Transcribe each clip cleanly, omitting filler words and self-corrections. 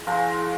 Bye.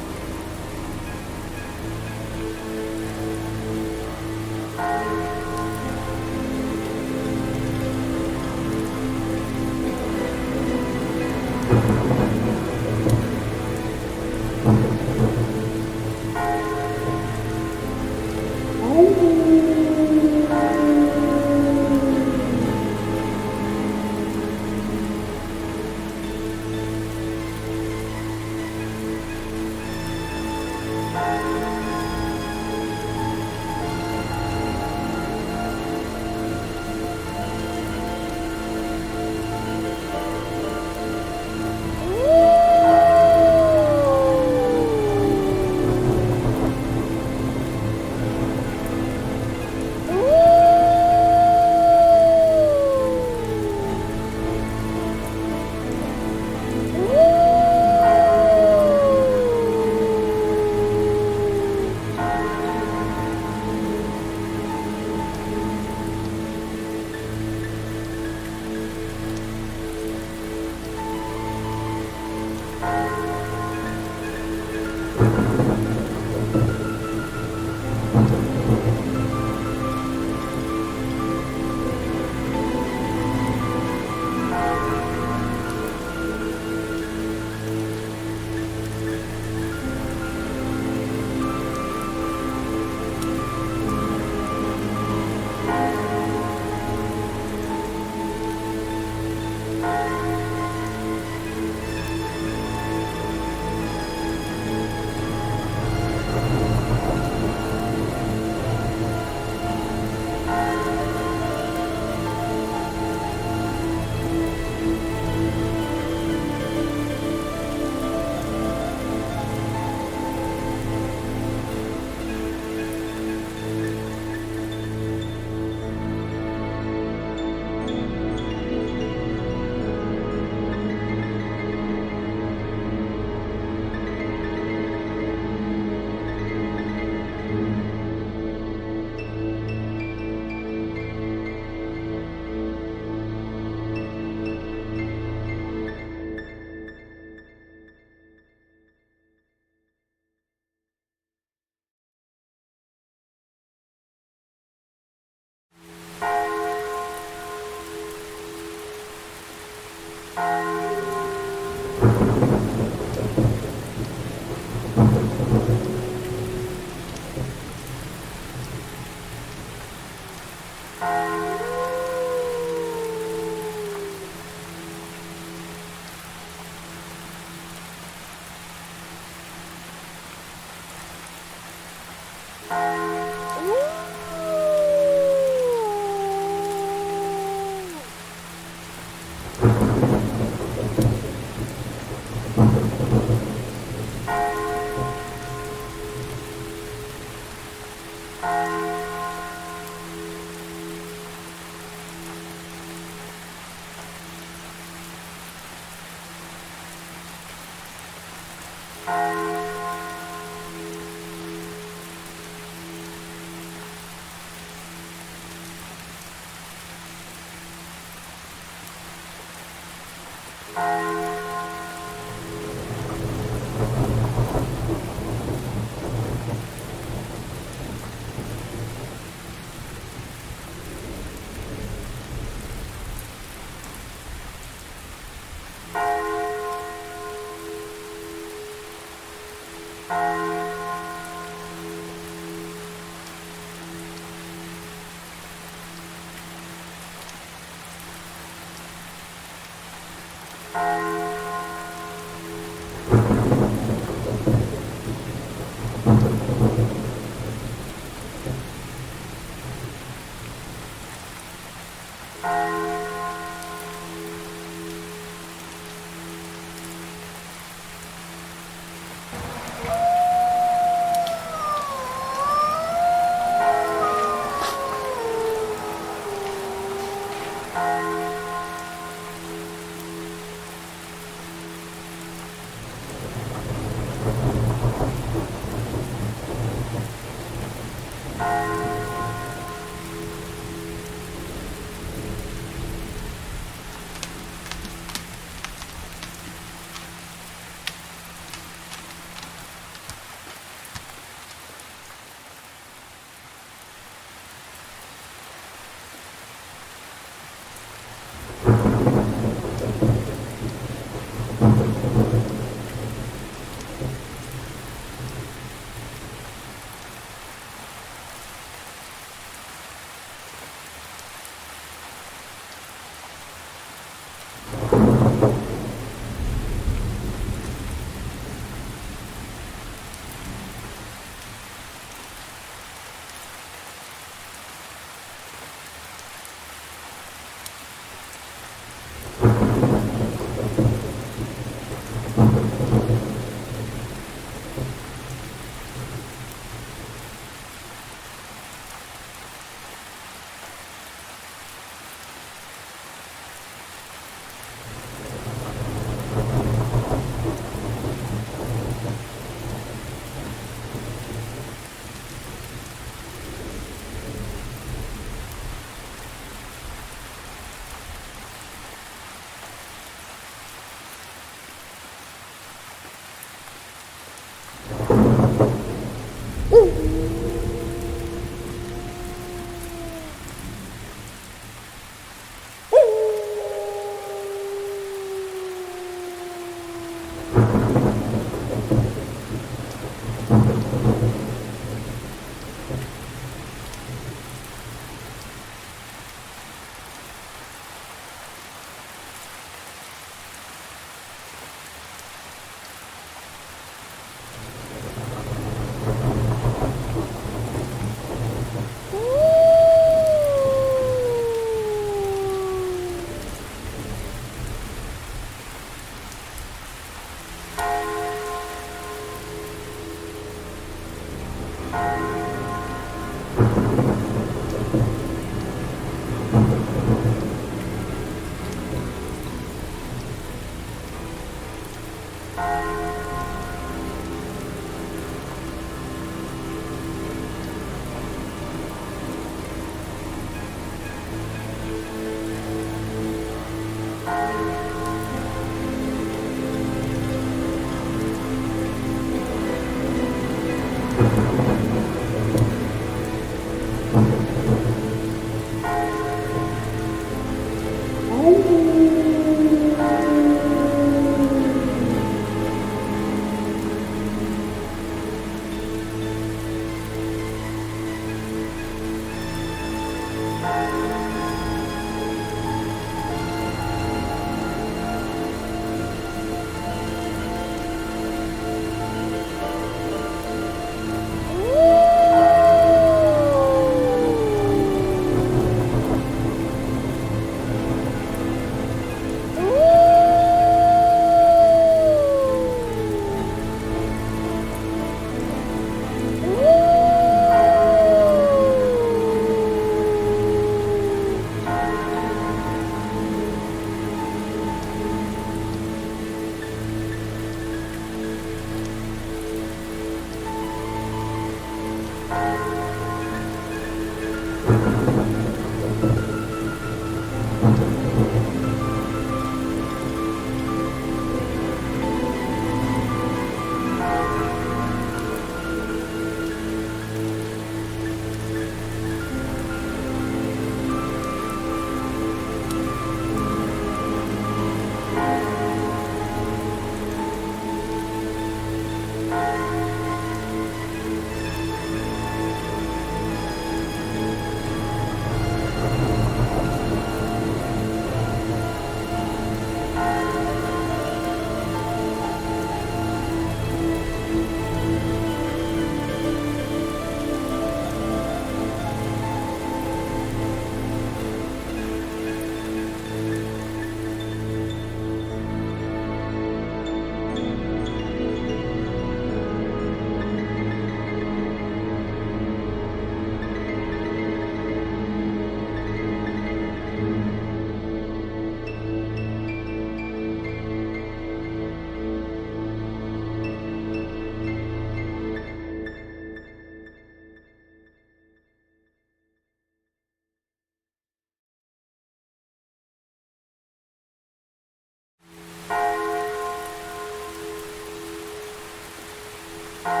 Okay,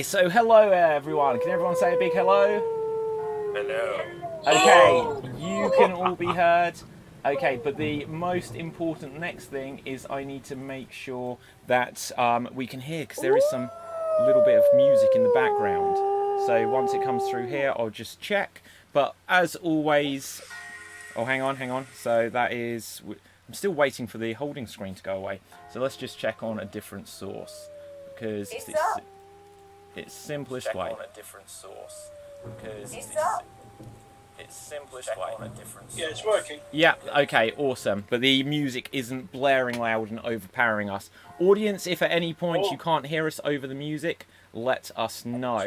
so hello everyone. Can everyone say a big hello? Hello. Okay, you can all be heard. Okay, but the most important next thing is I need to make sure that we can hear, because there is some little bit of music in the background. So once it comes through here, I'll just check. But as always... Oh, hang on. So that is... I'm still waiting for the holding screen to go away. So let's just check on a different source. Because it's simplest way. On a different source. Because it's simplest way. On a different source. Yeah, it's working. Yeah, okay, awesome. But the music isn't blaring loud and overpowering us. Audience, if at any point you can't hear us over the music, let us know.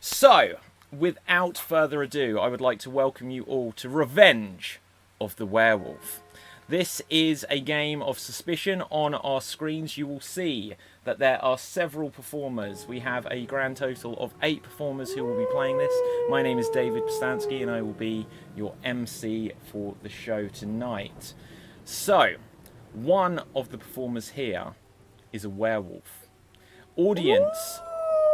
So, without further ado, I would like to welcome you all to Revenge of the Werewolf. This is a game of suspicion. On our screens you will see that there are several performers. We have a grand total of 8 performers who will be playing this. My name is David Pustansky and I will be your MC for the show tonight. So, one of the performers here is a werewolf. Audience,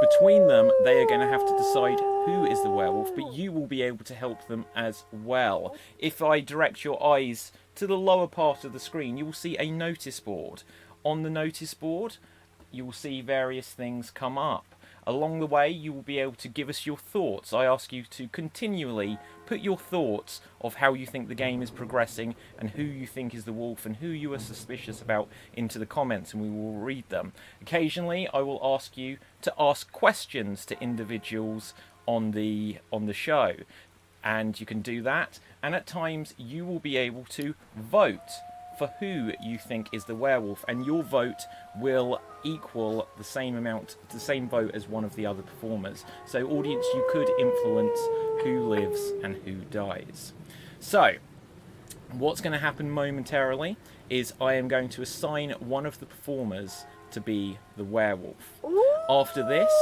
between them they are going to have to decide who is the werewolf, but you will be able to help them as well. If I direct your eyes to the lower part of the screen, you will see a notice board. On the notice board, you will see various things come up. Along the way, you will be able to give us your thoughts. I ask you to continually put your thoughts of how you think the game is progressing and who you think is the wolf and who you are suspicious about into the comments, and we will read them. Occasionally, I will ask you to ask questions to individuals on the show, and you can do that. And at times, you will be able to vote for who you think is the werewolf, and your vote will equal the same vote as one of the other performers. So audience, you could influence who lives and who dies. So what's going to happen momentarily is I am going to assign one of the performers to be the werewolf. After this,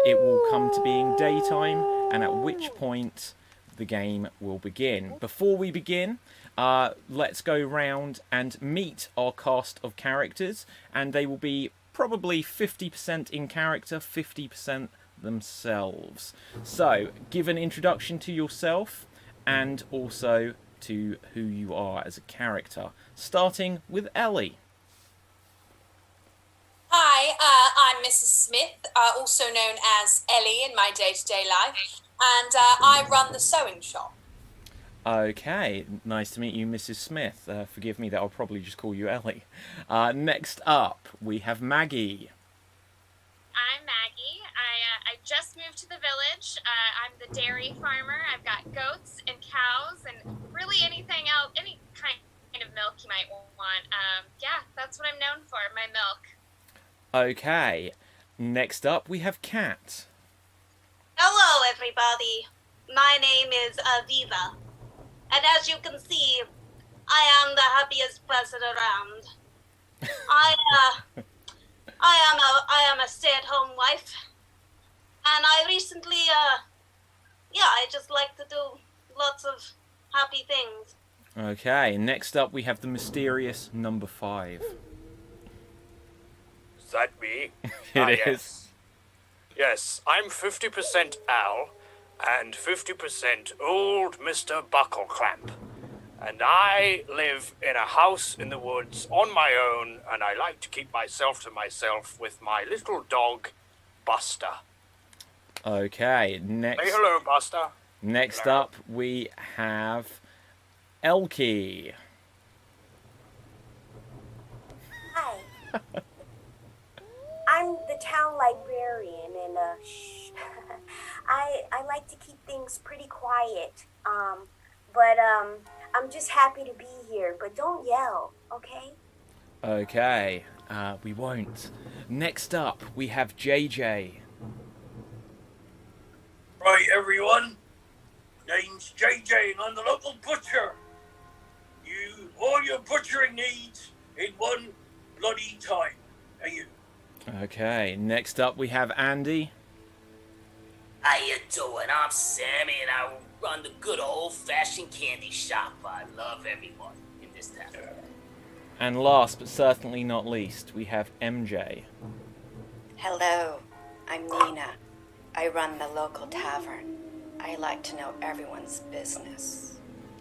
it will come to being daytime, and at which point the game will begin. Before we begin, let's go round and meet our cast of characters, and they will be probably 50% in character, 50% themselves. So, give an introduction to yourself and also to who you are as a character. Starting with Ellie. Hi, I'm Mrs. Smith, also known as Ellie in my day-to-day life, and I run the sewing shop. Okay, nice to meet you, Mrs. Smith. Forgive me that I'll probably just call you Ellie. Next up, we have Maggie. I'm Maggie. I just moved to the village. I'm the dairy farmer. I've got goats and cows and really anything else, any kind of milk you might want. Yeah, that's what I'm known for, my milk. Okay, next up we have Kat. Hello, everybody. My name is Aviva. And as you can see, I am the happiest person around. I am a stay-at-home wife, and I recently, I just like to do lots of happy things. Okay, next up we have the mysterious number 5. Is that me? It is. Yes. Yes, I'm 50% Al and 50% old Mr. Buckleclamp. And I live in a house in the woods on my own, and I like to keep myself to myself with my little dog, Buster. Okay, next... Say hello, Buster. Next Hello. up we have Elkie. Hi. I'm the town librarian, and I like to keep things pretty quiet. But I'm just happy to be here. But don't yell, okay? Okay, we won't. Next up we have JJ. Right, everyone. Name's JJ, and I'm the local butcher. All your butchering needs in one bloody time. Hey, you. Okay, next up we have Andy. How you doing? I'm Sammy, and I run the good old-fashioned candy shop. I love everyone in this town. And last but certainly not least, we have MJ. Hello, I'm Nina. I run the local tavern. I like to know everyone's business.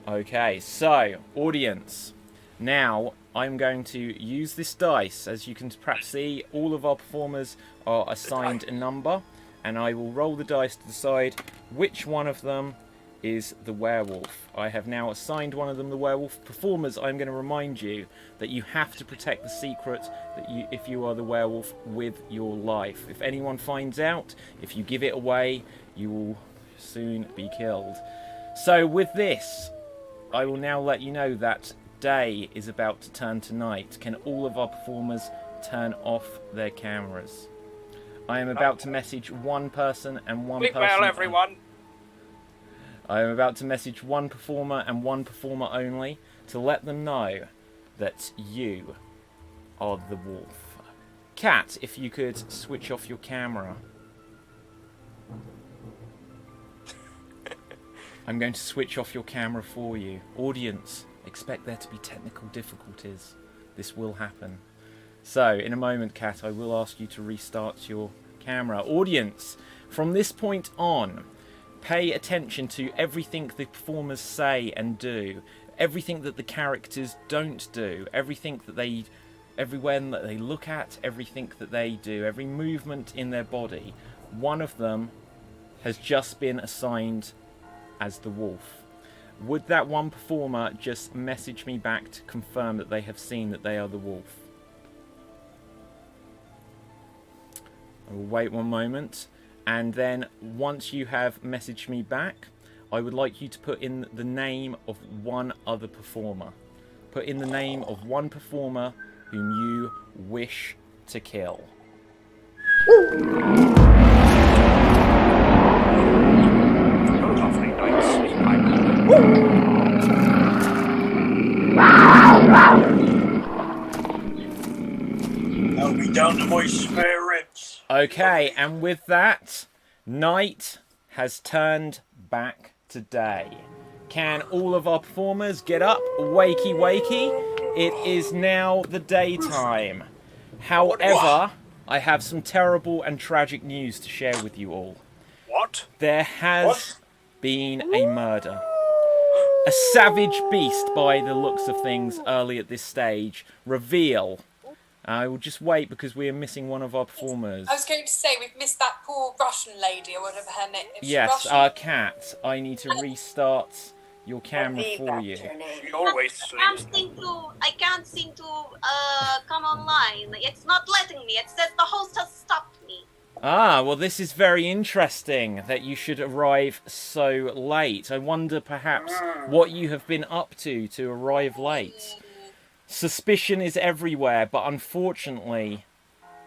Okay, so, audience. Now, I'm going to use this dice. As you can perhaps see, all of our performers are assigned a number, and I will roll the dice to decide which one of them is the werewolf. I have now assigned one of them the werewolf. Performers, I'm going to remind you that you have to protect the secret that if you are the werewolf with your life. If anyone finds out, if you give it away, you will soon be killed. So with this, I will now let you know that day is about to turn to night. Can all of our performers turn off their cameras? I am about to message one person and one person. Well, everyone. I am about to message one performer and one performer only to let them know that you are the wolf. Cat, if you could switch off your camera. I'm going to switch off your camera for you. Audience, expect there to be technical difficulties. This will happen. So, in a moment, Cat, I will ask you to restart your camera. Audience, from this point on, pay attention to everything the performers say and do, everything that the characters don't do, everything that everywhere that they look at, everything that they do, every movement in their body. One of them has just been assigned as the wolf. Would that one performer just message me back to confirm that they have seen that they are the wolf? I will wait one moment. And then, once you have messaged me back, I would like you to put in the name of one other performer. Put in the name of one performer whom you wish to kill. Lovely night's sleep, I'll be down to my spare ribs. Okay, and with that, night has turned back to day. Can all of our performers get up? Wakey, wakey. It is now the daytime. However, I have some terrible and tragic news to share with you all. What? There has been a murder. A savage beast by the looks of things early at this stage. Reveal. I will just wait because we are missing one of our performers. I was going to say, we've missed that poor Russian lady or whatever her name is. Yes, our Cat. I need to restart your camera for you. She always sleeps. I can't seem to come online. It's not letting me. It says the host has stopped me. Ah, well, this is very interesting that you should arrive so late. I wonder perhaps what you have been up to arrive late. Suspicion is everywhere, but unfortunately,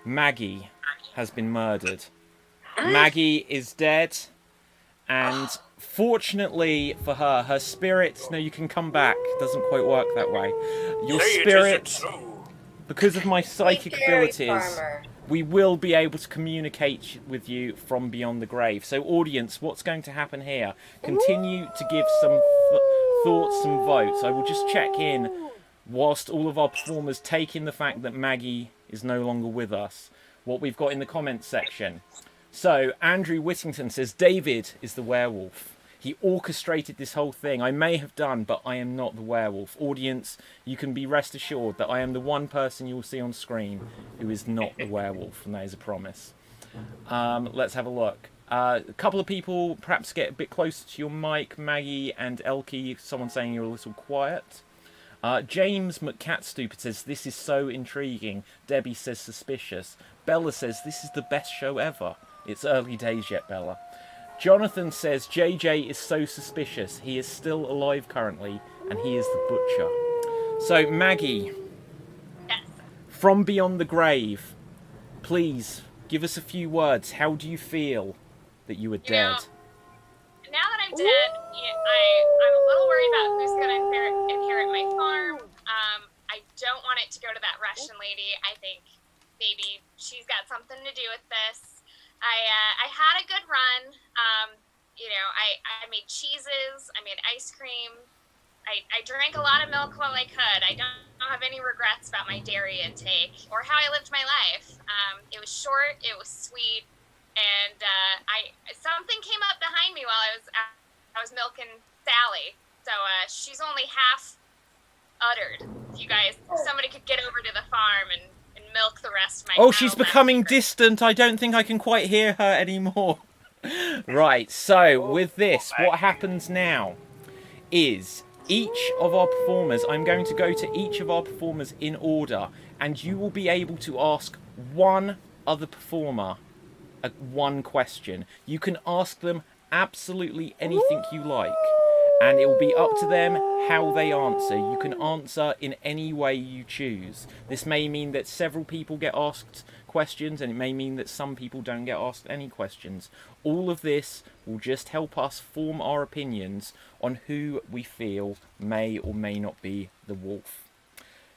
Maggie has been murdered. Maggie is dead, and fortunately for her, her spirit... No, you can come back. It doesn't quite work that way. Your spirit, because of my psychic abilities, we will be able to communicate with you from beyond the grave. So, audience, what's going to happen here? Continue to give some thoughts, some votes. I will just check in whilst all of our performers take in the fact that Maggie is no longer with us, what we've got in the comments section. So, Andrew Whittington says, David is the werewolf. He orchestrated this whole thing. I may have done, but I am not the werewolf. Audience, you can be rest assured that I am the one person you will see on screen who is not the werewolf, and that is a promise. Let's have a look. A couple of people perhaps get a bit closer to your mic. Maggie and Elkie, someone saying you're a little quiet. James McCatstupid says, this is so intriguing. Debbie says, suspicious. Bella says, this is the best show ever. It's early days yet, Bella. Jonathan says, JJ is so suspicious. He is still alive currently, and he is the butcher. So, Maggie, Yes. from beyond the grave, please, give us a few words. How do you feel that you are dead? Now that I'm dead, I'm a little worried about who's going to inherit my farm. I don't want it to go to that Russian lady. I think maybe she's got something to do with this. I had a good run. I made made cheeses. I made ice cream. I drank a lot of milk while I could. I don't have any regrets about my dairy intake or how I lived my life. It was short. It was sweet. And something came up behind me while I was milking Sally. So she's only half uttered. If you guys, if somebody could get over to the farm and milk the rest of my Oh, cow, she's that'd be becoming great. distant. I don't think I can quite hear her anymore. Right, so with this, what happens now is each of our performers, I'm going to go to each of our performers in order, and you will be able to ask one other performer one question. You can ask them absolutely anything you like, and it will be up to them how they answer. You can answer in any way you choose. This may mean that several people get asked questions, and it may mean that some people don't get asked any questions. All of this will just help us form our opinions on who we feel may or may not be the wolf.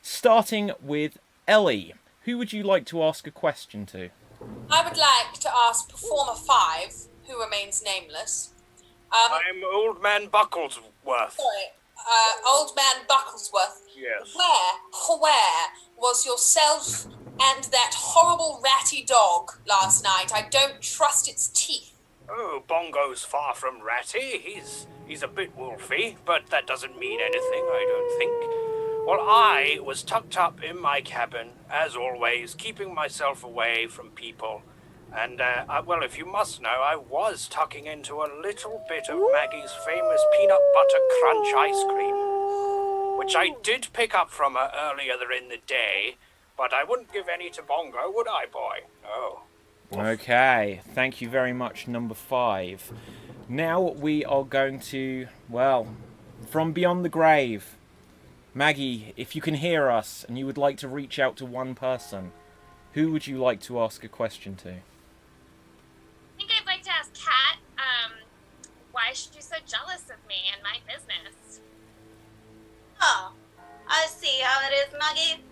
Starting with Ellie, who would you like to ask a question to? I would like to ask Performer 5, who remains nameless. I'm Old Man Bucklesworth. Sorry, Old Man Bucklesworth. Yes. Where was yourself and that horrible ratty dog last night? I don't trust its teeth. Oh, Bongo's far from ratty. He's a bit wolfy, but that doesn't mean anything, I don't think. Well, I was tucked up in my cabin, as always, keeping myself away from people. And, well, if you must know, I was tucking into a little bit of Maggie's famous peanut butter crunch ice cream, which I did pick up from her earlier in the day, but I wouldn't give any to Bongo, would I, boy? Oh. Okay, thank you very much, number 5. Now we are going to, well, from beyond the grave. Maggie, if you can hear us and you would like to reach out to one person, who would you like to ask a question to? I think I'd like to ask Kat, why she's so jealous of me and my business. Oh, I see how it is, Maggie.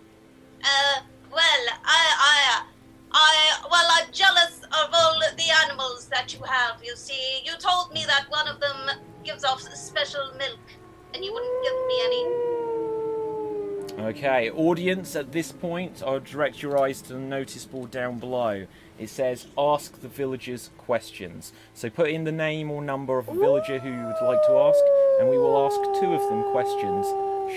I'm jealous of all the animals that you have, you see. You told me that one of them gives off special milk, and you wouldn't give me any. Okay, audience, at this point, I'll direct your eyes to the notice board down below. It says, ask the villagers questions. So put in the name or number of a villager who you would like to ask, and we will ask 2 of them questions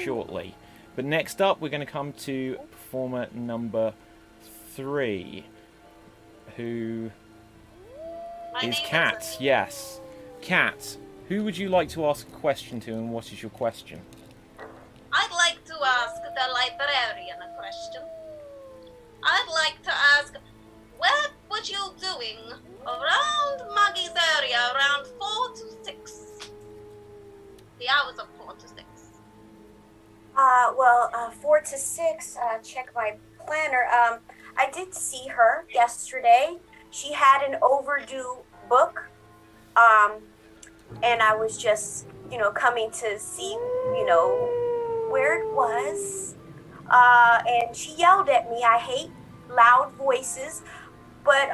shortly. But next up, we're going to come to performer number 3, who is Kat. Yes. Kat, who would you like to ask a question to, and what is your question? I'd like to ask the librarian a question. I'd like to ask, what were you doing around Maggie's area around 4 to 6? The hours of 4 to 6. 4 to 6, check my planner. I did see her yesterday. She had an overdue book. And I was just, coming to see, where it was. And she yelled at me. I hate loud voices. But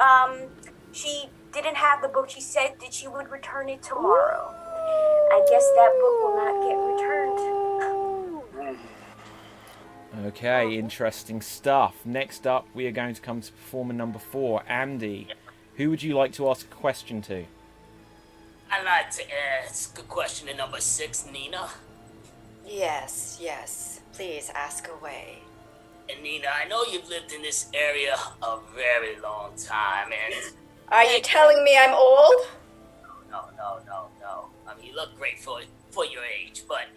she didn't have the book. She said that she would return it tomorrow. I guess that book will not get returned. Okay, interesting stuff. Next up, we are going to come to performer number 4, Andy. Who would you like to ask a question to? I'd like to ask a question to number 6, Nina. Yes. Please ask away. And Nina, I know you've lived in this area a very long time, and... Are you telling me I'm old? No. I mean, you look great for your age, but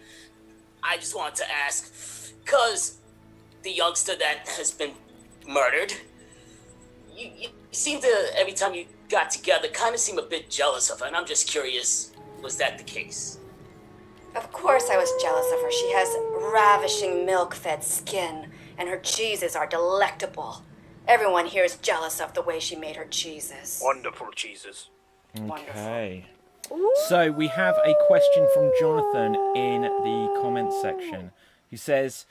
I just wanted to ask, because the youngster that has been murdered, you seem to, every time you got together, kind of seem a bit jealous of her, and I'm just curious, was that the case? Of course I was jealous of her. She has ravishing milk-fed skin, and her cheeses are delectable. Everyone here is jealous of the way she made her cheeses. Wonderful cheeses. Okay. So we have a question from Jonathan in the comments section, who says,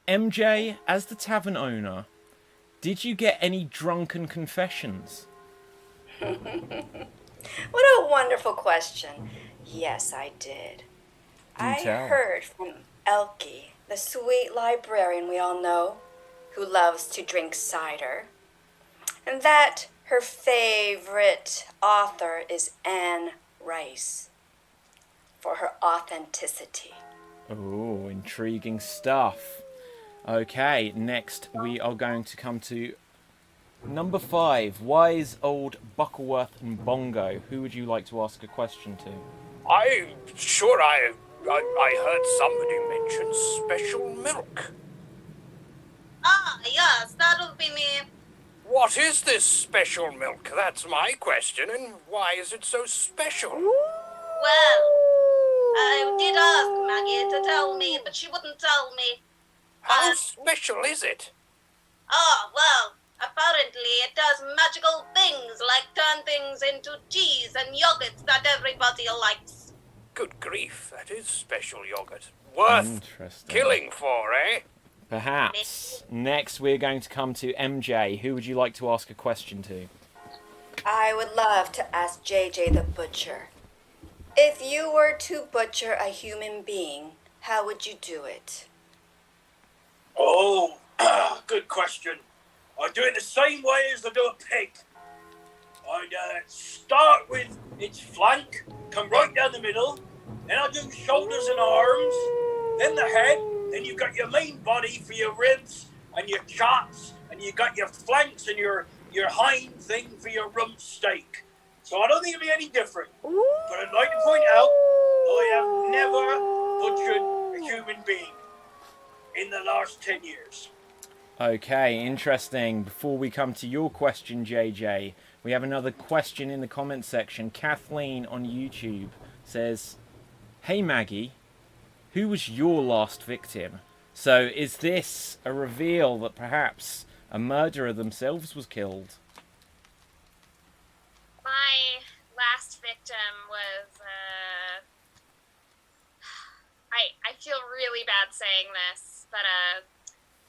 MJ, as the tavern owner, did you get any drunken confessions? What a wonderful question. Yes, I did. Do I tell. heard from Elkie, the sweet librarian we all know, who loves to drink cider, and that her favorite author is Anne Rice for her authenticity. Oh, intriguing stuff. Okay, next we are going to come to number 5. Wise old Buckleworth and Bongo. Who would you like to ask a question to? I'm sure I heard somebody mention special milk. Ah, yes, that'll be me. What is this special milk? That's my question, and why is it so special? Well, I did ask Maggie to tell me, but she wouldn't tell me. How special is it? Oh, well, apparently it does magical things like turn things into cheese and yogurt that everybody likes. Good grief, that is special yogurt. Worth Interesting. killing for, eh? Perhaps. Next we're going to come to MJ. Who would you like to ask a question to? I would love to ask JJ the Butcher. If you were to butcher a human being, how would you do it? Oh, good question. I'd do it the same way as I do a pig. I'd start with its flank, come right down the middle, then I'd do shoulders and arms, then the head, then you've got your main body for your ribs and your chops, and you've got your flanks and your hind thing for your rump steak. So I don't think it'll be any different. But I'd like to point out, I have never butchered a human being in the last 10 years. Okay, interesting. Before we come to your question, JJ, we have another question in the comment section. Kathleen on YouTube says, "Hey Maggie, who was your last victim?" So is this a reveal that perhaps a murderer themselves was killed? My last victim was, I feel really bad saying this, but,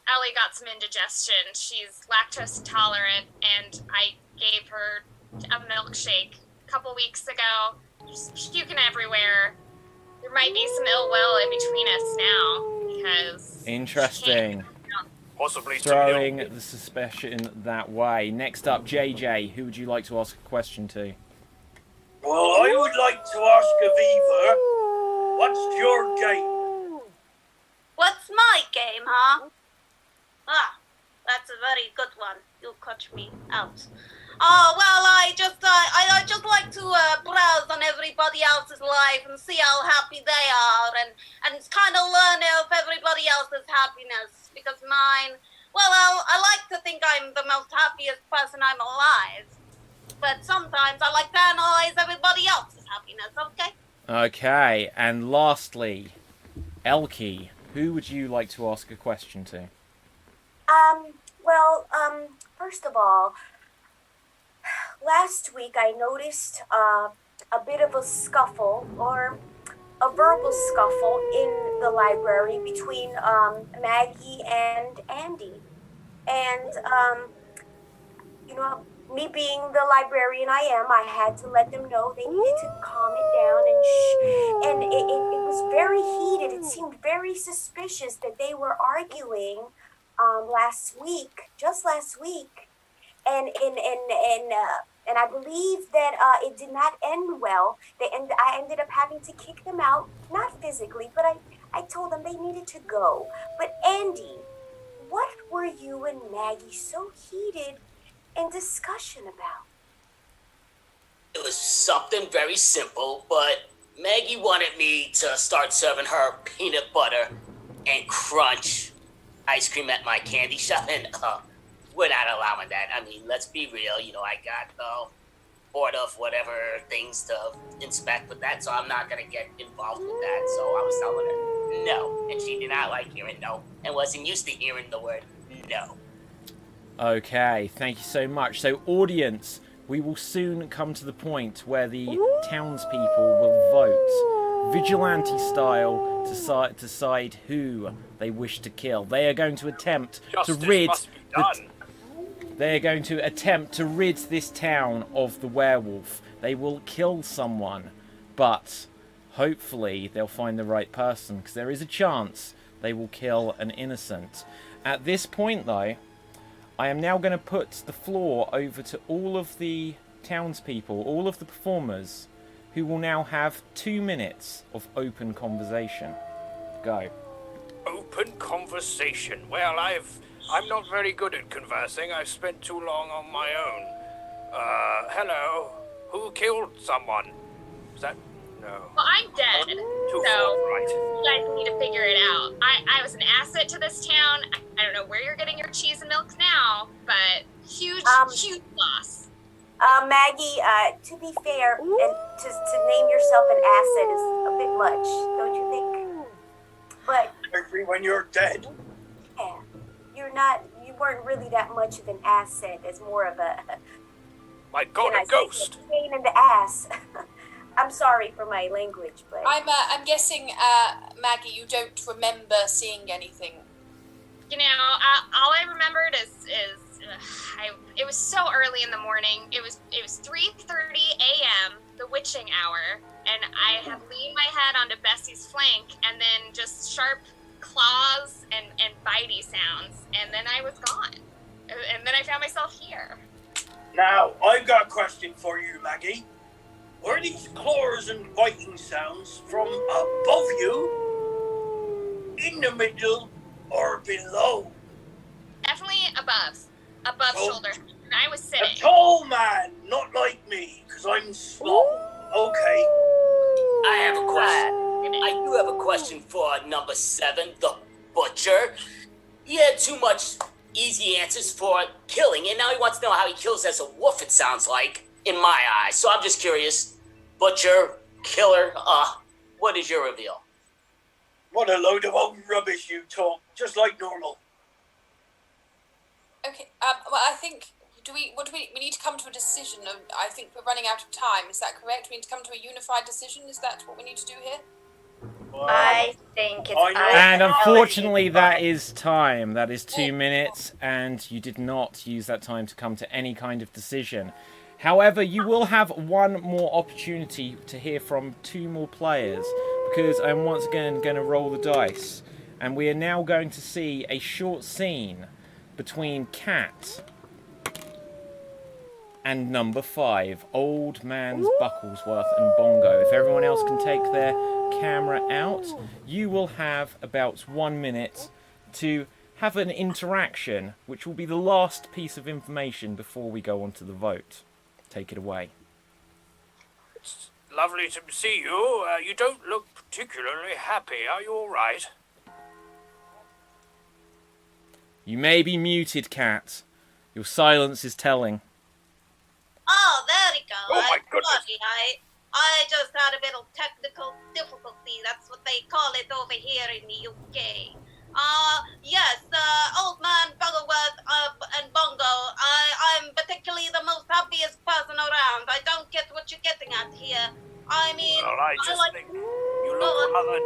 Ellie got some indigestion. She's lactose intolerant, and I gave her a milkshake a couple weeks ago. She's puking everywhere. There might be some ill will in between us now, because... Interesting. Possibly Throwing the suspicion that way. Next up, JJ, who would you like to ask a question to? Well, I would like to ask Aviva, what's your game? What's my game, huh? Ah, that's a very good one. You cut me out. Oh, well, I just like to browse on everybody else's life and see how happy they are and kind of learn of everybody else's happiness. Because mine, well, I like to think I'm the most happiest person I'm alive. But sometimes I like to analyze everybody else's happiness, okay? Okay, and lastly, Elkie, who would you like to ask a question to? First of all, last week I noticed a bit of a scuffle or a verbal scuffle in the library between Maggie and Andy. And, me being the librarian I am, I had to let them know they needed to calm it down and it was very heated. It seemed very suspicious that they were arguing just last week. And I believe that it did not end well. I ended up having to kick them out, not physically, but I told them they needed to go. But Andy, what were you and Maggie so heated in discussion about? It was something very simple, but Maggie wanted me to start serving her peanut butter and crunch ice cream at my candy shop, and we're not allowing that. I mean, let's be real. I got the board of whatever things to inspect with that, so I'm not going to get involved with that. So I was telling her no, and she did not like hearing no, and wasn't used to hearing the word no. Okay, thank you so much. So, audience, we will soon come to the point where the townspeople will vote, vigilante style, to decide who they wish to kill. They are going to attempt to rid. They are going to attempt to rid this town of the werewolf. They will kill someone, but hopefully they'll find the right person, because there is a chance they will kill an innocent. At this point, though, I am now going to put the floor over to all of the townspeople, all of the performers, who will now have 2 minutes of open conversation. Go. Open conversation. Well, I'm not very good at conversing. I've spent too long on my own. Hello. Who killed someone? Is that... No. Well, I'm dead, Too so forthright. you guys need to figure it out. I was an asset to this town. I don't know where you're getting your cheese and milk now, but huge loss. Maggie, to be fair, and to name yourself an asset is a bit much, don't you think? But Every when you're dead. yeah, you weren't really that much of an asset, as more of a... My God, a ghost. A pain in the ass. I'm sorry for my language, but... I'm guessing, Maggie, you don't remember seeing anything. You know, all I remembered is it was so early in the morning. It was 3:30 a.m., the witching hour, and I had leaned my head onto Bessie's flank, and then just sharp claws and bitey sounds, and then I was gone. And then I found myself here. Now, I've got a question for you, Maggie. Were these claws and biting sounds from above you, in the middle, or below? Definitely above shoulder. And I was A sitting. tall man, not like me, because I'm small. Okay. I have a question. I do have a question for number 7, the butcher. He had too much easy answers for killing, and now he wants to know how he kills as a wolf, it sounds like, in my eyes. So I'm just curious, butcher, killer, what is your reveal? What a load of old rubbish you talk, just like normal. Okay, well, I think, we need to come to a decision. I think we're running out of time. Is that correct? We need to come to a unified decision. Is that what we need to do here? I think it's... I know. And unfortunately, that is time. That is 2 minutes, and you did not use that time to come to any kind of decision. However, you will have one more opportunity to hear from 2 more players, because I'm once again going to roll the dice. And we are now going to see a short scene between Cat and number 5, Old Man's Bucklesworth and Bongo. If everyone else can take their camera out, you will have about 1 minute to have an interaction, which will be the last piece of information before we go on to the vote. Take it away. It's lovely to see you. You don't look particularly happy. Are you all right? You may be muted, Cat. Your silence is telling. Oh, there we go. Oh, my goodness. Sorry, I just had a little technical difficulty. That's what they call it over here in the UK. Yes, Old Man Buggleworth and Bongo. I'm particularly the most happiest person around. I don't get what you're getting at here. I mean, Well, I just think you look rather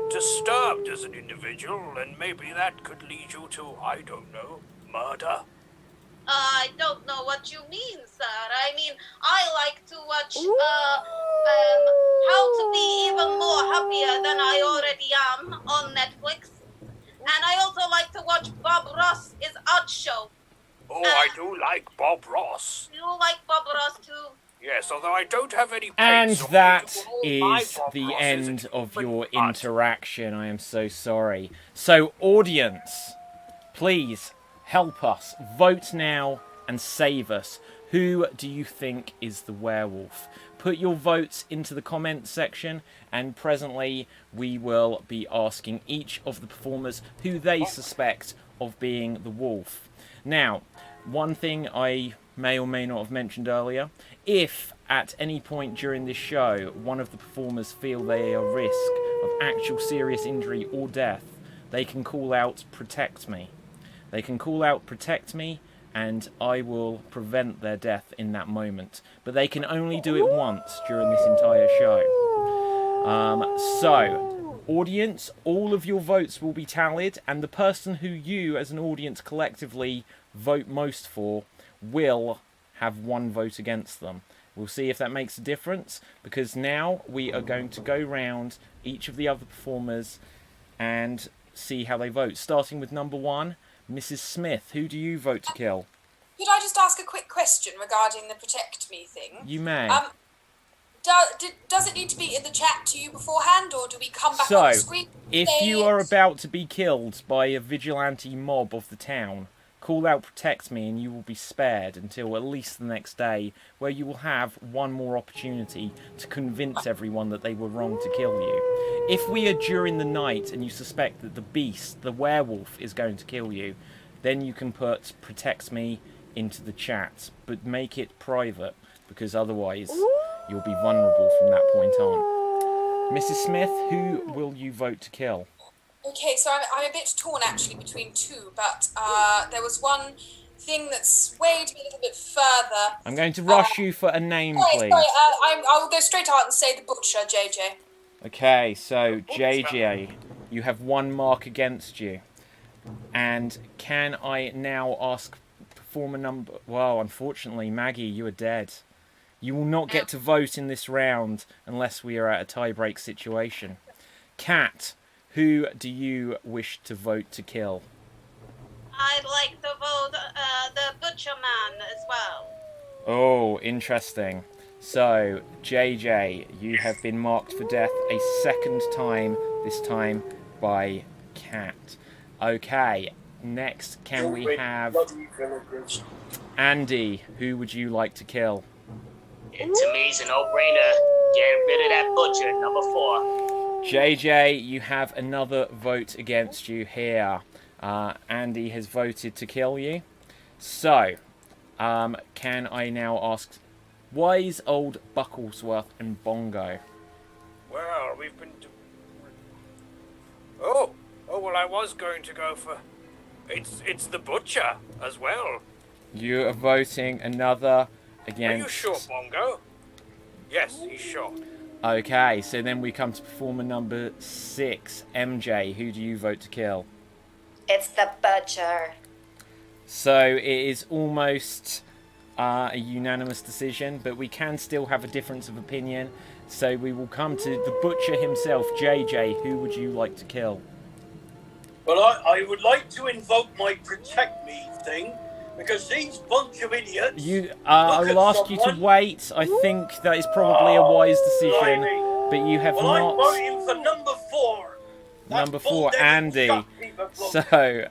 disturbed as an individual, and maybe that could lead you to, I don't know, murder? I don't know what you mean, sir. I mean, I like to watch, How to Be Even More Happier Than I Already Am on Netflix. And I also like to watch Bob Ross's Odd Show. Oh, I do like Bob Ross. You like Bob Ross too? Yes, although I don't have any And paints on that me to all my is Bob the Rosses end except of for your mud. interaction. I am so sorry. So, audience, please help us. Vote now and save us. Who do you think is the werewolf? Put your votes into the comments section, and presently we will be asking each of the performers who they suspect of being the wolf. Now, one thing I may or may not have mentioned earlier, if at any point during this show one of the performers feel they are at risk of actual serious injury or death, they can call out "Protect me." They can call out "Protect me," and I will prevent their death in that moment. But they can only do it once during this entire show. So, audience, all of your votes will be tallied, and the person who you, as an audience, collectively vote most for will have 1 vote against them. We'll see if that makes a difference, because now we are going to go round each of the other performers and see how they vote. Starting with number 1, Mrs. Smith. Who do you vote to kill? Could I just ask a quick question regarding the protect me thing? You may. Does it need to be in the chat to you beforehand, or do we come back So, on the screen? if you are about to be killed by a vigilante mob of the town, call out protect me and you will be spared until at least the next day, where you will have one more opportunity to convince everyone that they were wrong to kill you. If we are during the night and you suspect that the beast, the werewolf, is going to kill you, then you can put protect me into the chat, but make it private, because otherwise you'll be vulnerable from that point on. Mrs. Smith, who will you vote to kill? Okay, so I'm a bit torn actually between two, but there was one thing that swayed me a little bit further. I'm going to rush you for a name, please. Sorry, I will go straight out and say the butcher, JJ. Okay, so JJ, you have 1 mark against you. And can I now ask performer number... Well, unfortunately, Maggie, you are dead. You will not get to vote in this round unless we are at a tie-break situation. Kat, who do you wish to vote to kill? I'd like to vote the butcher man as well. Oh, interesting. So, JJ, you have been marked for death a second time, this time by Kat. Okay, next can we have Andy, who would you like to kill? To me, it's a no-brainer. Get rid of that butcher, number 4. JJ, you have another vote against you here. Andy has voted to kill you. So, can I now ask Wise Old Bucklesworth and Bongo? Well, we've been... Oh, well, I was going to go for... It's the butcher as well. You are voting another against... Are you sure, Bongo? Yes, he's sure. Okay, so then we come to performer number 6, MJ. Who do you vote to kill? It's the butcher. So it is almost a unanimous decision, but we can still have a difference of opinion. So we will come to the butcher himself, JJ. Who would you like to kill? Well, I would like to invoke my protect me thing, because these bunch of idiots... I will ask you to wait. I think that is probably a wise decision, but you have well, not... I'm voting for number 4. Number 4, Andy. So,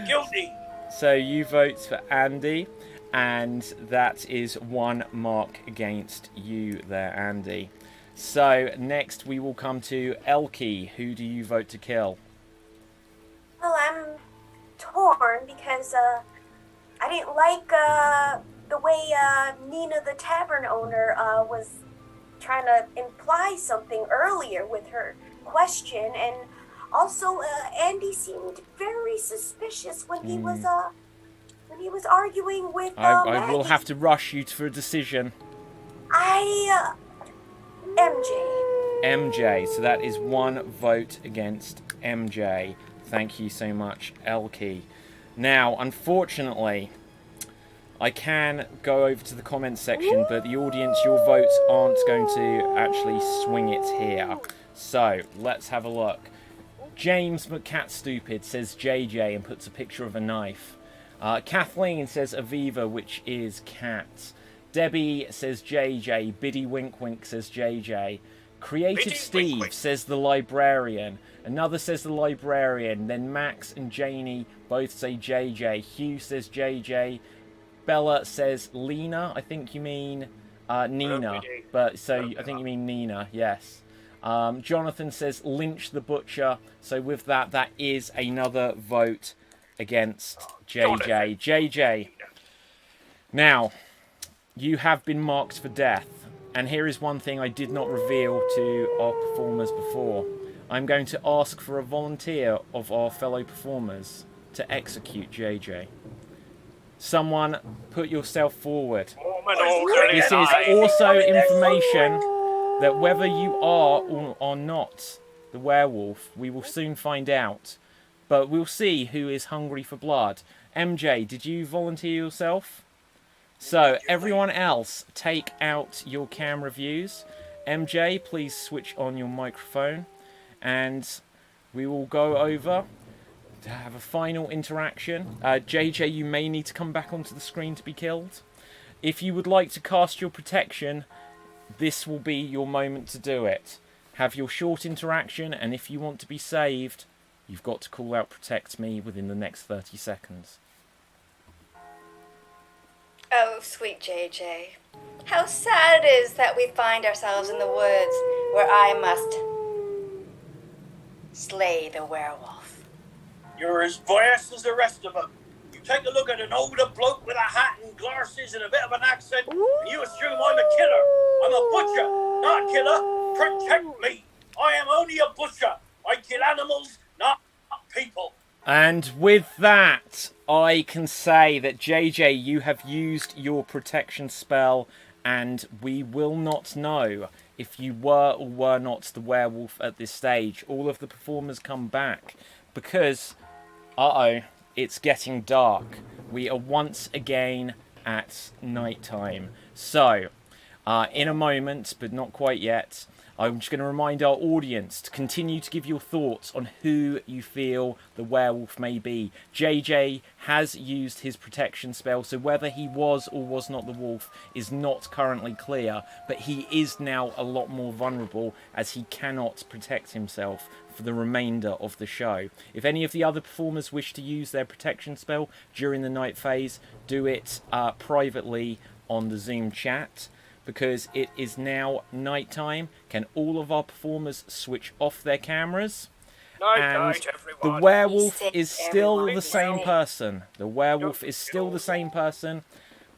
guilty. So you vote for Andy, and that is 1 mark against you there, Andy. So next we will come to Elkie. Who do you vote to kill? Well, I'm torn because I didn't like the way Nina, the tavern owner, was trying to imply something earlier with her question, and also Andy seemed very suspicious when he was arguing with. I will have to rush you for a decision. MJ. So that is 1 vote against MJ. Thank you so much, Elkie. Now, unfortunately, I can go over to the comments section, but the audience, your votes aren't going to actually swing it here. So, let's have a look. James McCatstupid says JJ and puts a picture of a knife. Kathleen says Aviva, which is Cat. Debbie says JJ. Biddy Wink Wink says JJ. Creative Steve says the librarian. Another says the librarian. Then Max and Janie both say JJ. Hugh says JJ. Bella says Lena. I think you mean Nina. But so I think you mean Nina. Yes. Jonathan says Lynch the Butcher. So with that, that is another vote against JJ. JJ. Now, you have been marked for death. And here is one thing I did not reveal to our performers before. I'm going to ask for a volunteer of our fellow performers to execute JJ. Someone put yourself forward. This is also information that whether you are or are not the werewolf, we will soon find out. But we'll see who is hungry for blood. MJ, did you volunteer yourself? So, everyone else, take out your camera views. MJ, please switch on your microphone. And we will go over to have a final interaction. JJ, you may need to come back onto the screen to be killed. If you would like to cast your protection, this will be your moment to do it. Have your short interaction, and if you want to be saved, you've got to call out Protect Me within the next 30 seconds. Oh, sweet JJ. How sad it is that we find ourselves in the woods where I must slay the werewolf. You're as biased as the rest of them. You take a look at an older bloke with a hat and glasses and a bit of an accent, and you assume I'm a killer. I'm a butcher, not a killer. Protect me. I am only a butcher. I kill animals, not people. And with that, I can say that JJ, you have used your protection spell, and we will not know if you were or were not the werewolf at this stage. All of the performers come back because, it's getting dark. We are once again at night time. So, in a moment, but not quite yet, I'm just going to remind our audience to continue to give your thoughts on who you feel the werewolf may be. JJ has used his protection spell, so whether he was or was not the wolf is not currently clear, but he is now a lot more vulnerable as he cannot protect himself for the remainder of the show. If any of the other performers wish to use their protection spell during the night phase, do it privately on the Zoom chat. Because it is now nighttime. Can all of our performers switch off their cameras? Night, everyone. The werewolf is still the same person. The werewolf is still the same person.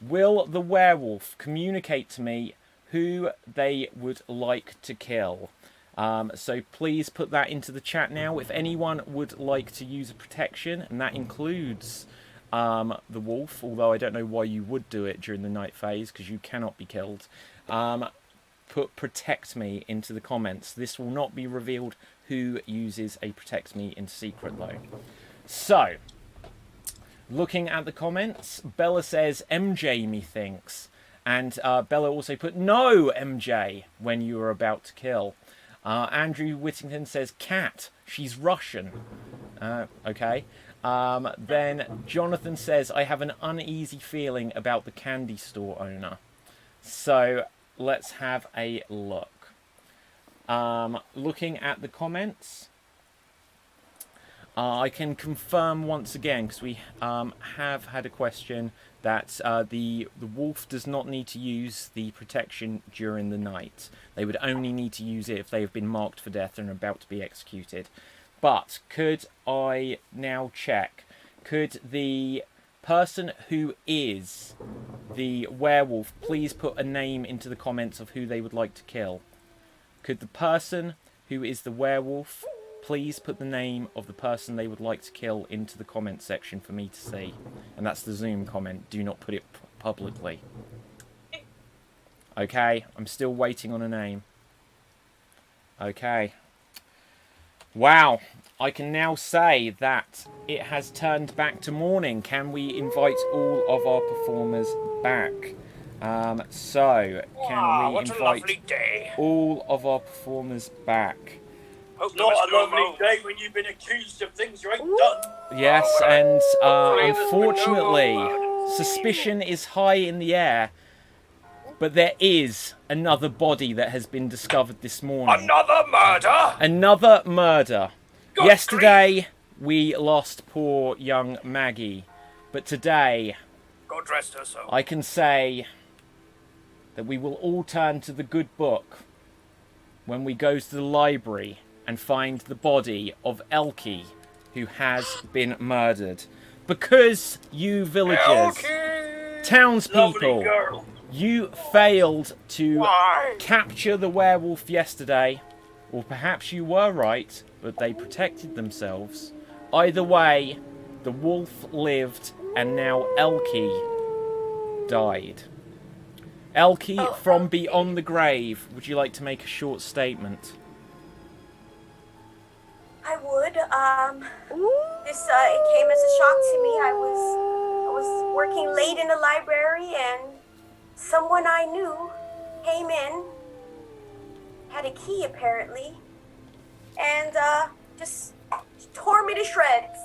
Will the werewolf communicate to me who they would like to kill? So please put that into the chat now. If anyone would like to use a protection, and that includes the wolf, although I don't know why you would do it during the night phase, because you cannot be killed. Put Protect Me into the comments. This will not be revealed who uses a Protect Me in secret, though. So, looking at the comments, Bella says, MJ, methinks. And Bella also put, no, MJ, when you were about to kill. Andrew Whittington says, Cat, she's Russian. Okay. Then Jonathan says, I have an uneasy feeling about the candy store owner. So let's have a look. Looking at the comments, I can confirm once again, because we have had a question, that the wolf does not need to use the protection during the night. They would only need to use it if they have been marked for death and are about to be executed. But could I now check, could the person who is the werewolf please put a name into the comments of who they would like to kill? Could the person who is the werewolf please put the name of the person they would like to kill into the comment section for me to see? And that's the Zoom comment. Do not put it publicly. Okay, I'm still waiting on a name. Okay. Wow, I can now say that it has turned back to morning. Can we invite all of our performers back? Can we invite all of our performers back? It's not a lovely day when you've been accused of things you ain't done. Yes, and unfortunately, suspicion is high in the air. But there is another body that has been discovered this morning. Another murder? Another murder. Yesterday, we lost poor young Maggie. But today, God rest her soul. I can say that we will all turn to the good book when we go to the library and find the body of Elkie, who has been murdered. Because you villagers, townspeople, you failed to capture the werewolf yesterday, or perhaps you were right, but they protected themselves. Either way, the wolf lived, and now Elkie died. Elkie, from beyond the grave, would you like to make a short statement? I would. This it came as a shock to me. I was working late in the library, and someone I knew came in, had a key apparently, and just tore me to shreds.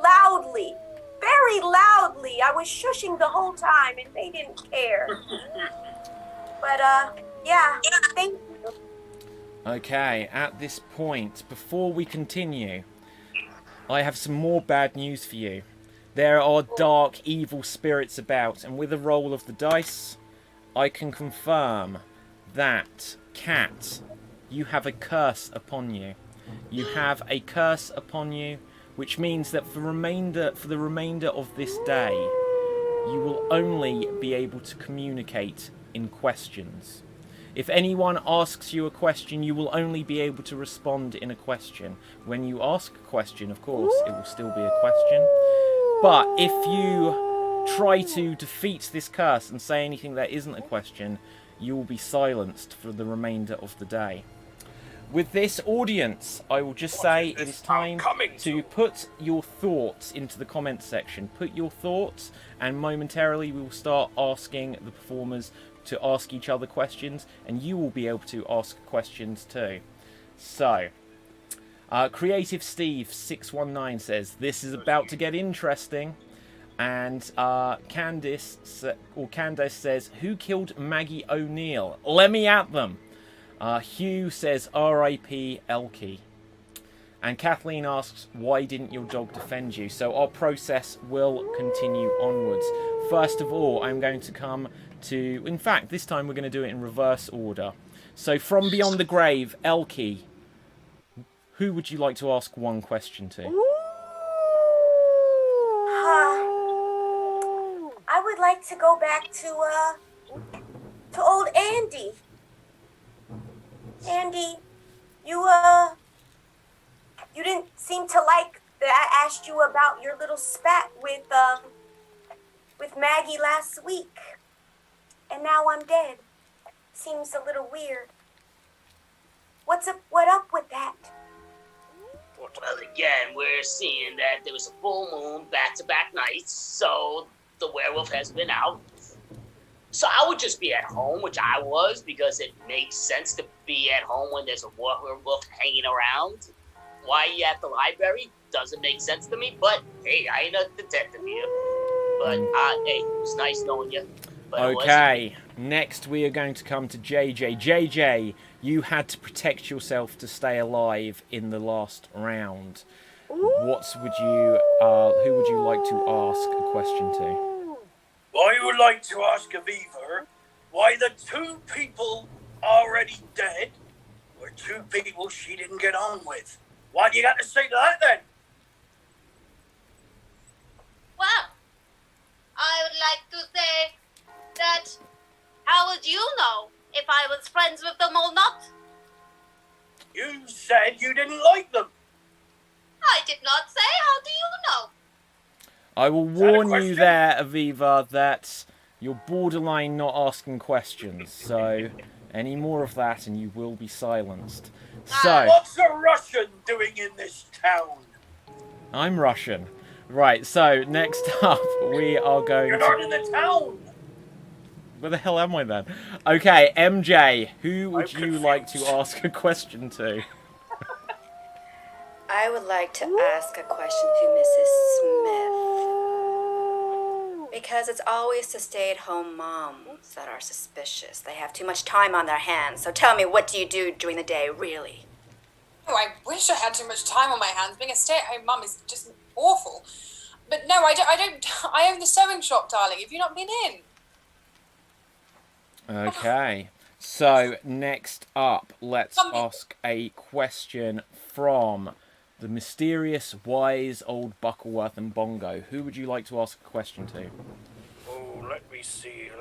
Loudly. Very loudly. I was shushing the whole time and they didn't care. But, yeah, thank you. Okay, at this point, before we continue, I have some more bad news for you. There are dark, evil spirits about, and with a roll of the dice, I can confirm that, Cat, you have a curse upon you. You have a curse upon you, which means that for the remainder of this day, you will only be able to communicate in questions. If anyone asks you a question, you will only be able to respond in a question. When you ask a question, of course, it will still be a question. But if you try to defeat this curse and say anything that isn't a question, you will be silenced for the remainder of the day. With this, audience, I will just say it is time to put your thoughts into the comments section. Put your thoughts, and momentarily we will start asking the performers to ask each other questions, and you will be able to ask questions too. So, Creative Steve 619 says, this is about to get interesting. And Candace says, who killed Maggie O'Neill? Let me at them. Hugh says, R.I.P. Elkie. And Kathleen asks, why didn't your dog defend you? So our process will continue onwards. First of all, I'm going to come to... In fact, this time we're going to do it in reverse order. So from Beyond the Grave, Elkie, who would you like to ask one question to? I would like to go back to old Andy. Andy, you didn't seem to like that I asked you about your little spat with Maggie last week. And now I'm dead. Seems a little weird. What up with that? Well, again, we're seeing that there was a full moon back-to-back nights, so the werewolf has been out. So I would just be at home, which I was, because it makes sense to be at home when there's a werewolf hanging around. Why are you at the library? Doesn't make sense to me, but hey, I ain't a detective here. But, hey, it was nice knowing you. But okay, next we are going to come to JJ. JJ, you had to protect yourself to stay alive in the last round. Who would you like to ask a question to? I would like to ask Aviva why the two people already dead were two people she didn't get on with. What do you got to say to that then? Well, I would like to say that how would you know if I was friends with them or not? You said you didn't like them. I did not say. How do you know? I will warn you there, Aviva, that you're borderline not asking questions. So, any more of that and you will be silenced. So, what's a Russian doing in this town? I'm Russian. Right, so next up we are going You're not in the town. Where the hell am I then? Okay, MJ, who would you like to ask a question to? I would like to ask a question to Mrs. Smith. Because it's always the stay-at-home moms that are suspicious. They have too much time on their hands. So tell me, what do you do during the day, really? Oh, I wish I had too much time on my hands. Being a stay-at-home mum is just awful. But no, I don't. I own the sewing shop, darling. Have you not been in? Okay, so next up, let's ask a question from the mysterious, wise old Buckleworth and Bongo. Who would you like to ask a question to? Oh, let me see.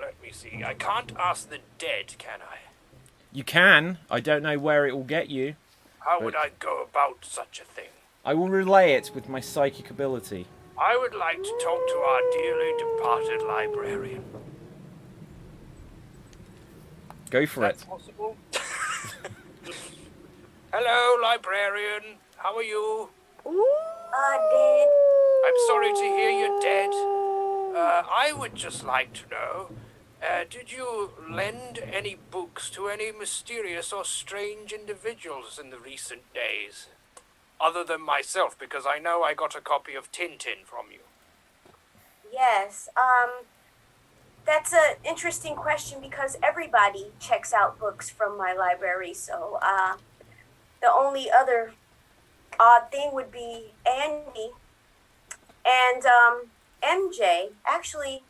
I can't ask the dead, can I? You can. I don't know where it will get you. How would I go about such a thing? I will relay it with my psychic ability. I would like to talk to our dearly departed librarian. Go for it. Possible? Hello, librarian. How are you? Dead. I'm sorry to hear you're dead. I would just like to know, Did you lend any books to any mysterious or strange individuals in the recent days? Other than myself, because I know I got a copy of Tintin from you. Yes, that's an interesting question because everybody checks out books from my library, so, the only other odd thing would be Andy and, MJ. Actually,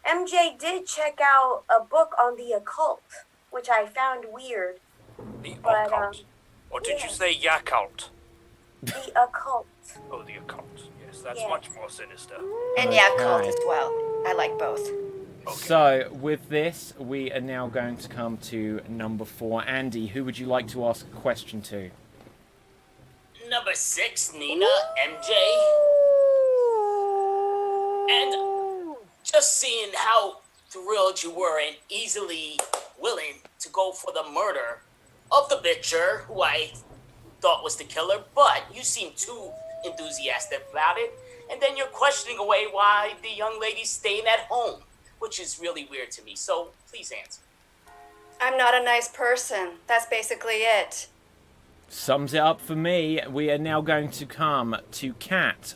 MJ did check out a book on the occult, which I found weird. The But, occult? Or did you yes. say Yakult? The occult. Oh, the occult. Yes, that's Yes. much more sinister. And Yakult as well. I like both. Okay. So, with this, we are now going to come to number 4. Andy, who would you like to ask a question to? Number 6, Nina, MJ. And just seeing how thrilled you were and easily willing to go for the murder of the bitcher, who I thought was the killer, but you seem too enthusiastic about it. And then you're questioning away why the young lady's staying at home, which is really weird to me. So please answer. I'm not a nice person. That's basically it. Sums it up for me. We are now going to come to Kat.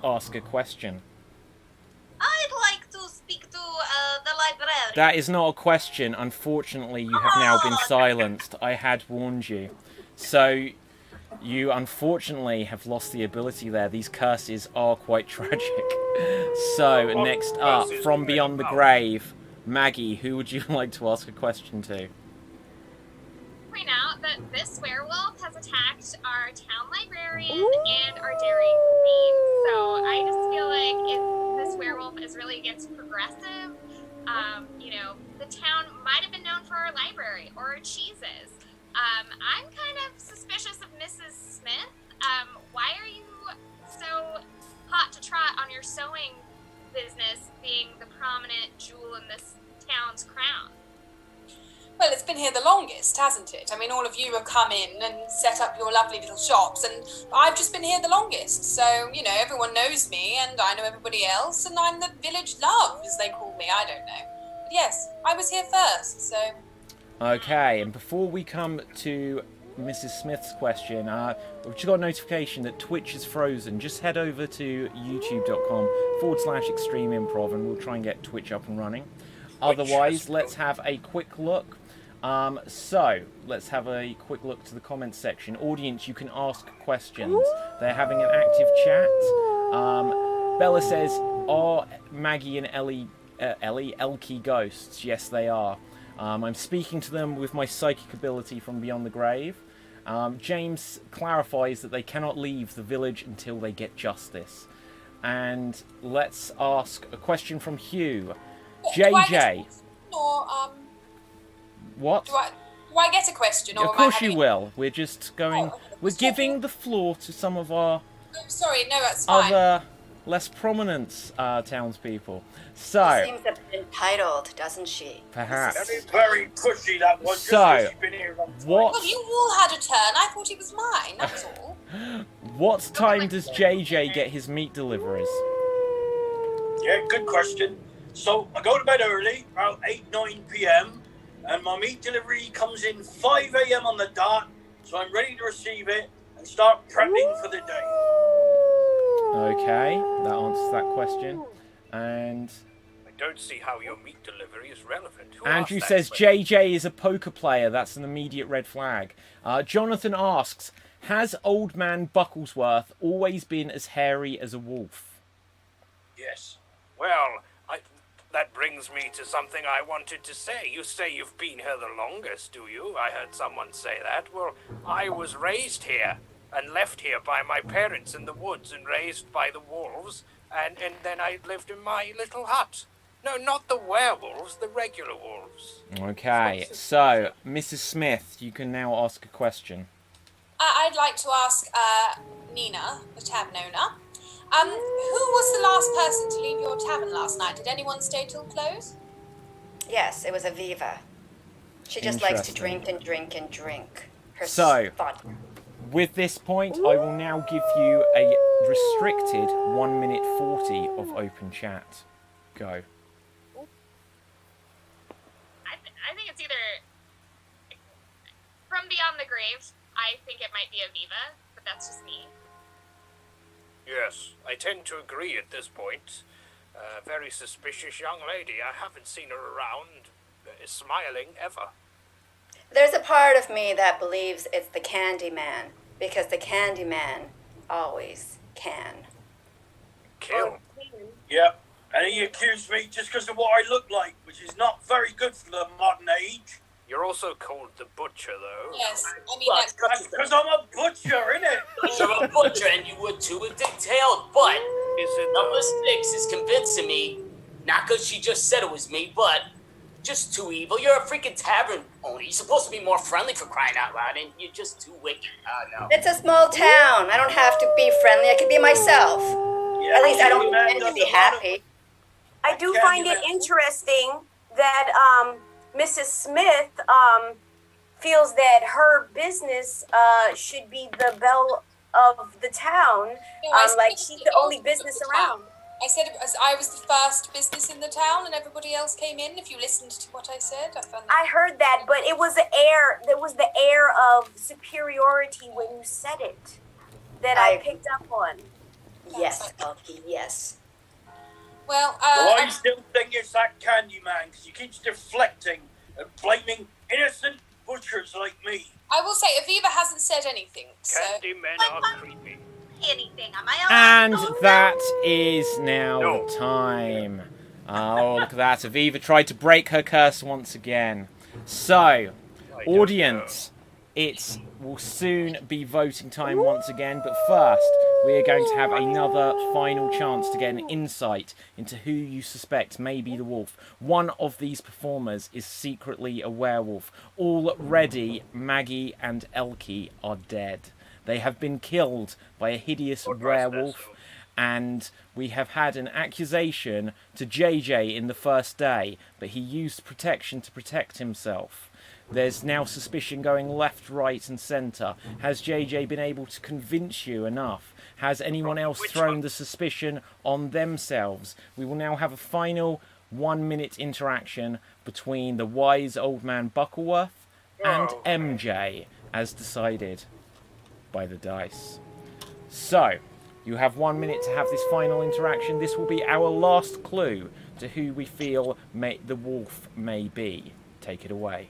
Ask a question. I'd like to speak to the librarian. That is not a question. Unfortunately, you have now been silenced. I had warned you. So, you unfortunately have lost the ability there. These curses are quite tragic. So, next up, from beyond the grave, Maggie, who would you like to ask a question to? Point out that this werewolf has attacked our town librarian and our dairy queen. So I just feel like if this werewolf is really against progressive, the town might have been known for our library or our cheeses. I'm kind of suspicious of Mrs. Smith. Why are you so hot to trot on your sewing business being the prominent jewel in this town's crown? Well, it's been here the longest, hasn't it? I mean, all of you have come in and set up your lovely little shops, and I've just been here the longest. So, everyone knows me, and I know everybody else, and I'm the village love, as they call me. I don't know. But yes, I was here first, so... Okay, and before we come to Mrs. Smith's question, we've just got a notification that Twitch is frozen. Just head over to youtube.com/Extreme Improv, and we'll try and get Twitch up and running. Otherwise, let's have a quick look. So, let's have a quick look to the comments section. Audience, you can ask questions. They're having an active chat. Bella says, are Maggie and Elkie ghosts? Yes, they are. I'm speaking to them with my psychic ability from beyond the grave. James clarifies that they cannot leave the village until they get justice. And let's ask a question from Hugh. JJ. What? Do I get a question? Or Of course you will. We're just going... We're giving the floor to some of our... Sorry, no, that's fine. Other, less prominent townspeople. So... She seems a bit entitled, doesn't she? Perhaps. Very pushy, that was. So, She's been here a long time. what... Well, you all had a turn. I thought it was mine, that's all. What time does JJ get his meat deliveries? Yeah, good question. So, I go to bed early, about 8-9 p.m., and my meat delivery comes in 5 a.m. on the dot, so I'm ready to receive it and start prepping for the day. Okay, that answers that question. And I don't see how your meat delivery is relevant. Who Andrew asked says that question? JJ is a poker player. That's an immediate red flag. Jonathan asks, has Old Man Bucklesworth always been as hairy as a wolf? Yes. Well, that brings me to something I wanted to say. You say you've been here the longest, do you? I heard someone say that. Well, I was raised here and left here by my parents in the woods and raised by the wolves, and then I lived in my little hut. No, not the werewolves, the regular wolves. Okay, so, Mrs. Smith, you can now ask a question. I'd like to ask Nina, the tavern owner, who was the last person to leave your tavern last night? Did anyone stay till close? Yes, it was Aviva. She just likes to Interesting. drink and drink and drink. Her So, vodka. with this point, I will now give you a restricted 1 minute 40 of open chat. Go. from beyond the grave, I think it might be Aviva, but that's just me. Yes, I tend to agree at this point. Very suspicious young lady. I haven't seen her around smiling ever. There's a part of me that believes it's the Candyman, because the Candyman always can. Kill. Yeah, and he accused me just because of what I look like, which is not very good for the modern age. You're also called the Butcher, though. Yes, I mean, But That's because I'm a butcher, innit? you're a butcher and you were too detailed, but Is it number 6 is convincing me, not because she just said it was me, but just too evil. You're a freaking tavern owner. You're supposed to be more friendly, for crying out loud, and you're just too wicked. No. It's a small town. I don't have to be friendly. I can be myself. Yeah, At least I don't Candyman pretend to does be a lot of- happy. I do find it interesting that Mrs. Smith feels that her business should be the belle of the town. No, I said Like it was she's the the only oldest of business the around. town. I said I was the first business in the town, and everybody else came in. If you listened to what I said, I found that. I heard that, but it was the air. There was the air of superiority when you said it that I picked up on. Yes, Elkie, yes. Well, Well, I still think it's that Candyman, because he keeps deflecting and blaming innocent butchers like me. I will say Aviva hasn't said anything. So Candy men are creepy. Anything. Am I And that is now No. the time. Oh, look at that. Aviva tried to break her curse once again. So, audience, it will soon be voting time once again, but first, we are going to have another final chance to get an insight into who you suspect may be the wolf. One of these performers is secretly a werewolf. Already, Maggie and Elkie are dead. They have been killed by a hideous werewolf, and we have had an accusation to JJ in the first day, but he used protection to protect himself. There's now suspicion going left, right, and centre. Has JJ been able to convince you enough? Has anyone else thrown the suspicion on themselves? We will now have a final 1-minute interaction between the wise old man Buckleworth and MJ, as decided by the dice. So, you have 1 minute to have this final interaction. This will be our last clue to who we feel the wolf may be. Take it away.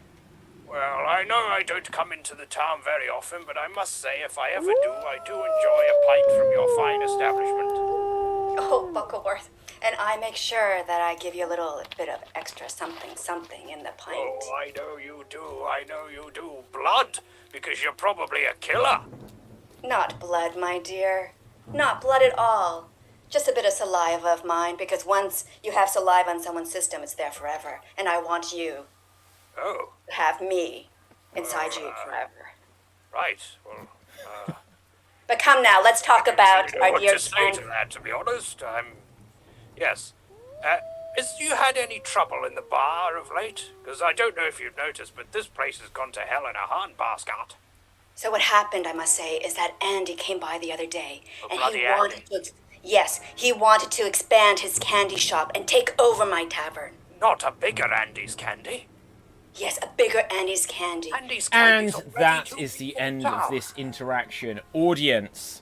Well, I know I don't come into the town very often, but I must say, if I ever do, I do enjoy a pint from your fine establishment. Oh, Buckleworth. And I make sure that I give you a little bit of extra something in the pint. Oh, I know you do. I know you do. Blood, because you're probably a killer. Not blood, my dear. Not blood at all. Just a bit of saliva of mine, because once you have saliva in someone's system, it's there forever. And I want you Oh, to have me inside you forever. right. Well, But come now, let's talk about I don't know our what dear to say friend. to that, to be honest. Yes. Has you had any trouble in the bar of late? Because I don't know if you've noticed, but this place has gone to hell in a handbasket. So what happened, I must say, is that Andy came by the other day, Oh, and bloody he wanted to. Yes, he wanted to expand his candy shop and take over my tavern. Not a bigger Andy's Candy. Yes, a bigger Andy's candy. Andy's And Candy's already that too is the big end for of town. this interaction. Audience,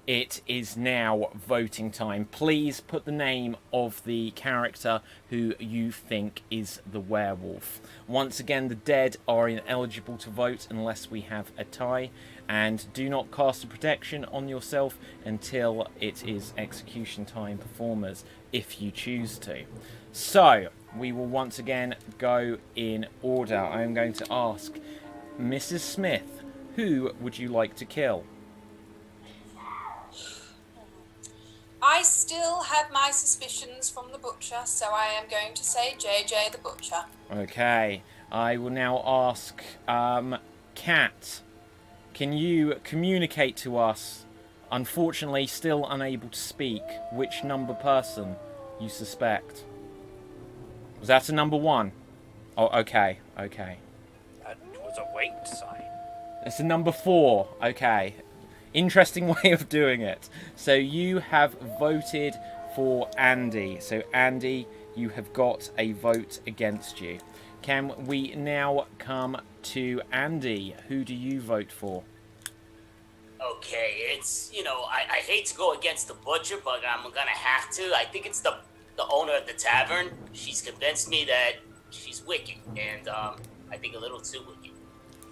it is now voting time. Please put the name of the character who you think is the werewolf. Once again, the dead are ineligible to vote unless we have a tie. And do not cast a protection on yourself until it is execution time, performers, if you choose to. So, we will once again go in order. I am going to ask Mrs. Smith, who would you like to kill? I still have my suspicions from the butcher, so I am going to say JJ the butcher. Okay, I will now ask Kat, can you communicate to us, unfortunately still unable to speak, which number person you suspect? Was that a number 1? Oh, okay. That was a wait sign. It's a number 4. Okay. Interesting way of doing it. So you have voted for Andy. So Andy, you have got a vote against you. Can we now come to Andy. Who do you vote for? Okay, it's, I hate to go against the butcher, but I'm gonna have to. I think it's the owner of the tavern. She's convinced me that she's wicked, and I think a little too wicked.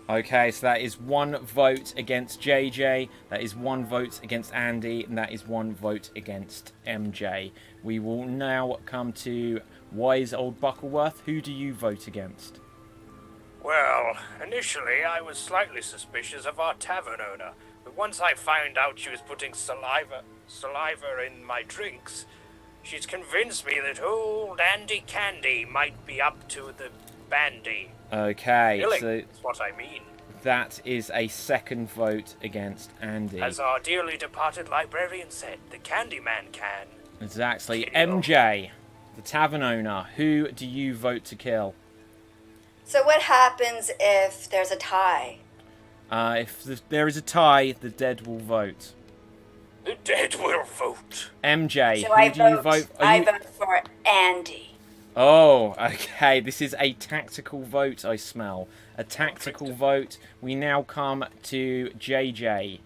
Okay, so that is 1 vote against JJ, that is 1 vote against Andy, and that is 1 vote against MJ. We will now come to Wise Old Buckleworth. Who do you vote against? Well, initially I was slightly suspicious of our tavern owner, but once I found out she was putting saliva in my drinks, she's convinced me that old Andy Candy might be up to the bandy. Okay, Really, so that's what I mean. that is a 2nd vote against Andy. As our dearly departed librarian said, the Candyman can. Exactly. MJ, the tavern owner, who do you vote to kill? So what happens if there's a tie? If there is a tie, the dead will vote. The dead will vote. MJ, So who I do you vote. vote? I vote for Andy. Oh, okay. This is a tactical vote, I smell. A tactical vote. We now come to JJ.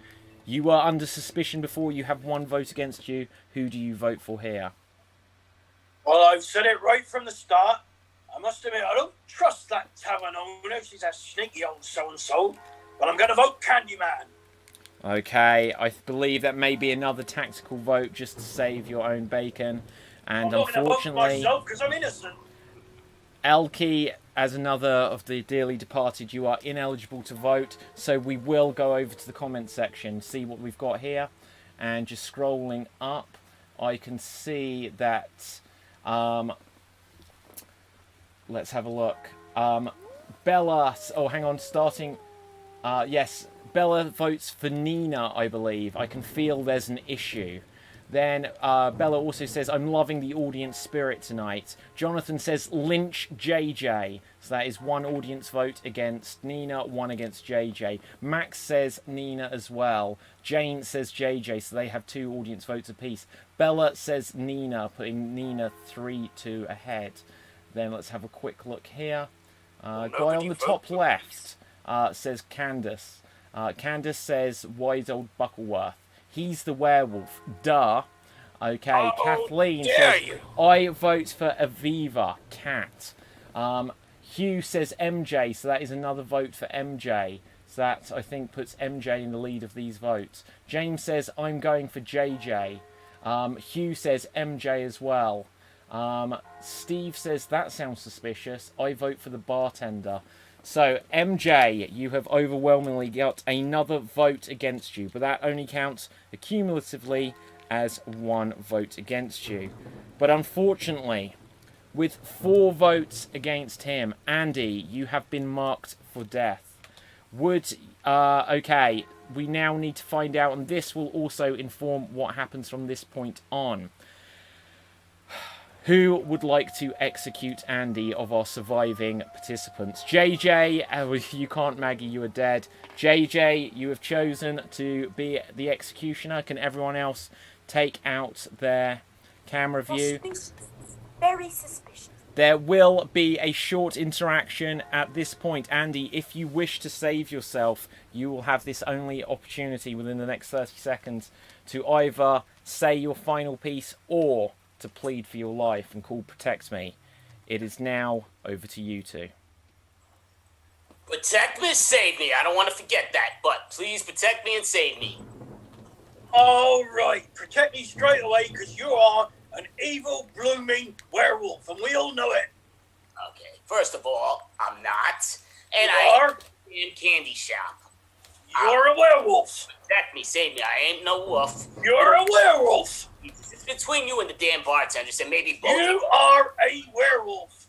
You were under suspicion before. You have 1 vote against you. Who do you vote for here? Well, I've said it right from the start. I must admit, I don't trust that tavern owner. She's a sneaky old so-and-so. But I'm going to vote Candyman. Okay, I believe that may be another tactical vote just to save your own bacon. And I'm not going to vote for unfortunately, myself because I'm innocent. Elkie, as another of the dearly departed, you are ineligible to vote. So we will go over to the comment section, see what we've got here. And just scrolling up, I can see that... let's have a look. Bella... Oh, hang on, starting... yes, Bella votes for Nina, I believe. I can feel there's an issue. Then Bella also says, I'm loving the audience spirit tonight. Jonathan says, lynch JJ. So that is 1 audience vote against Nina, 1 against JJ. Max says Nina as well. Jane says JJ, so they have 2 audience votes apiece. Bella says Nina, putting Nina 3-2 ahead. Then let's have a quick look here. Guy on the top left says Candace. Candace says Wise Old Buckleworth. He's the werewolf. Duh. Okay, Kathleen says, I vote for Aviva, Cat. Hugh says MJ, so that is another vote for MJ. So that, I think, puts MJ in the lead of these votes. James says, I'm going for JJ. Hugh says MJ as well. Steve says, that sounds suspicious. I vote for the bartender. So, MJ, you have overwhelmingly got another vote against you, but that only counts accumulatively as 1 vote against you. But unfortunately, with 4 votes against him, Andy, you have been marked for death. Okay, we now need to find out, and this will also inform what happens from this point on. Who would like to execute Andy of our surviving participants? JJ, you can't, Maggie, you are dead. JJ, you have chosen to be the executioner. Can everyone else take out their camera view? Very suspicious. There will be a short interaction at this point. Andy, if you wish to save yourself, you will have this only opportunity within the next 30 seconds to either say your final piece or to plead for your life and call Protect Me. It is now over to you two. Protect me, save me. I don't want to forget that, but please protect me and save me. All right, protect me straight away because you are an evil, blooming werewolf, and we all know it. Okay, first of all, I'm not. And You I are? in candy shop. You're a werewolf. Protect me, save me. I ain't no wolf. You're a werewolf. It's between you and the damn bartender, so maybe both. You are a werewolf.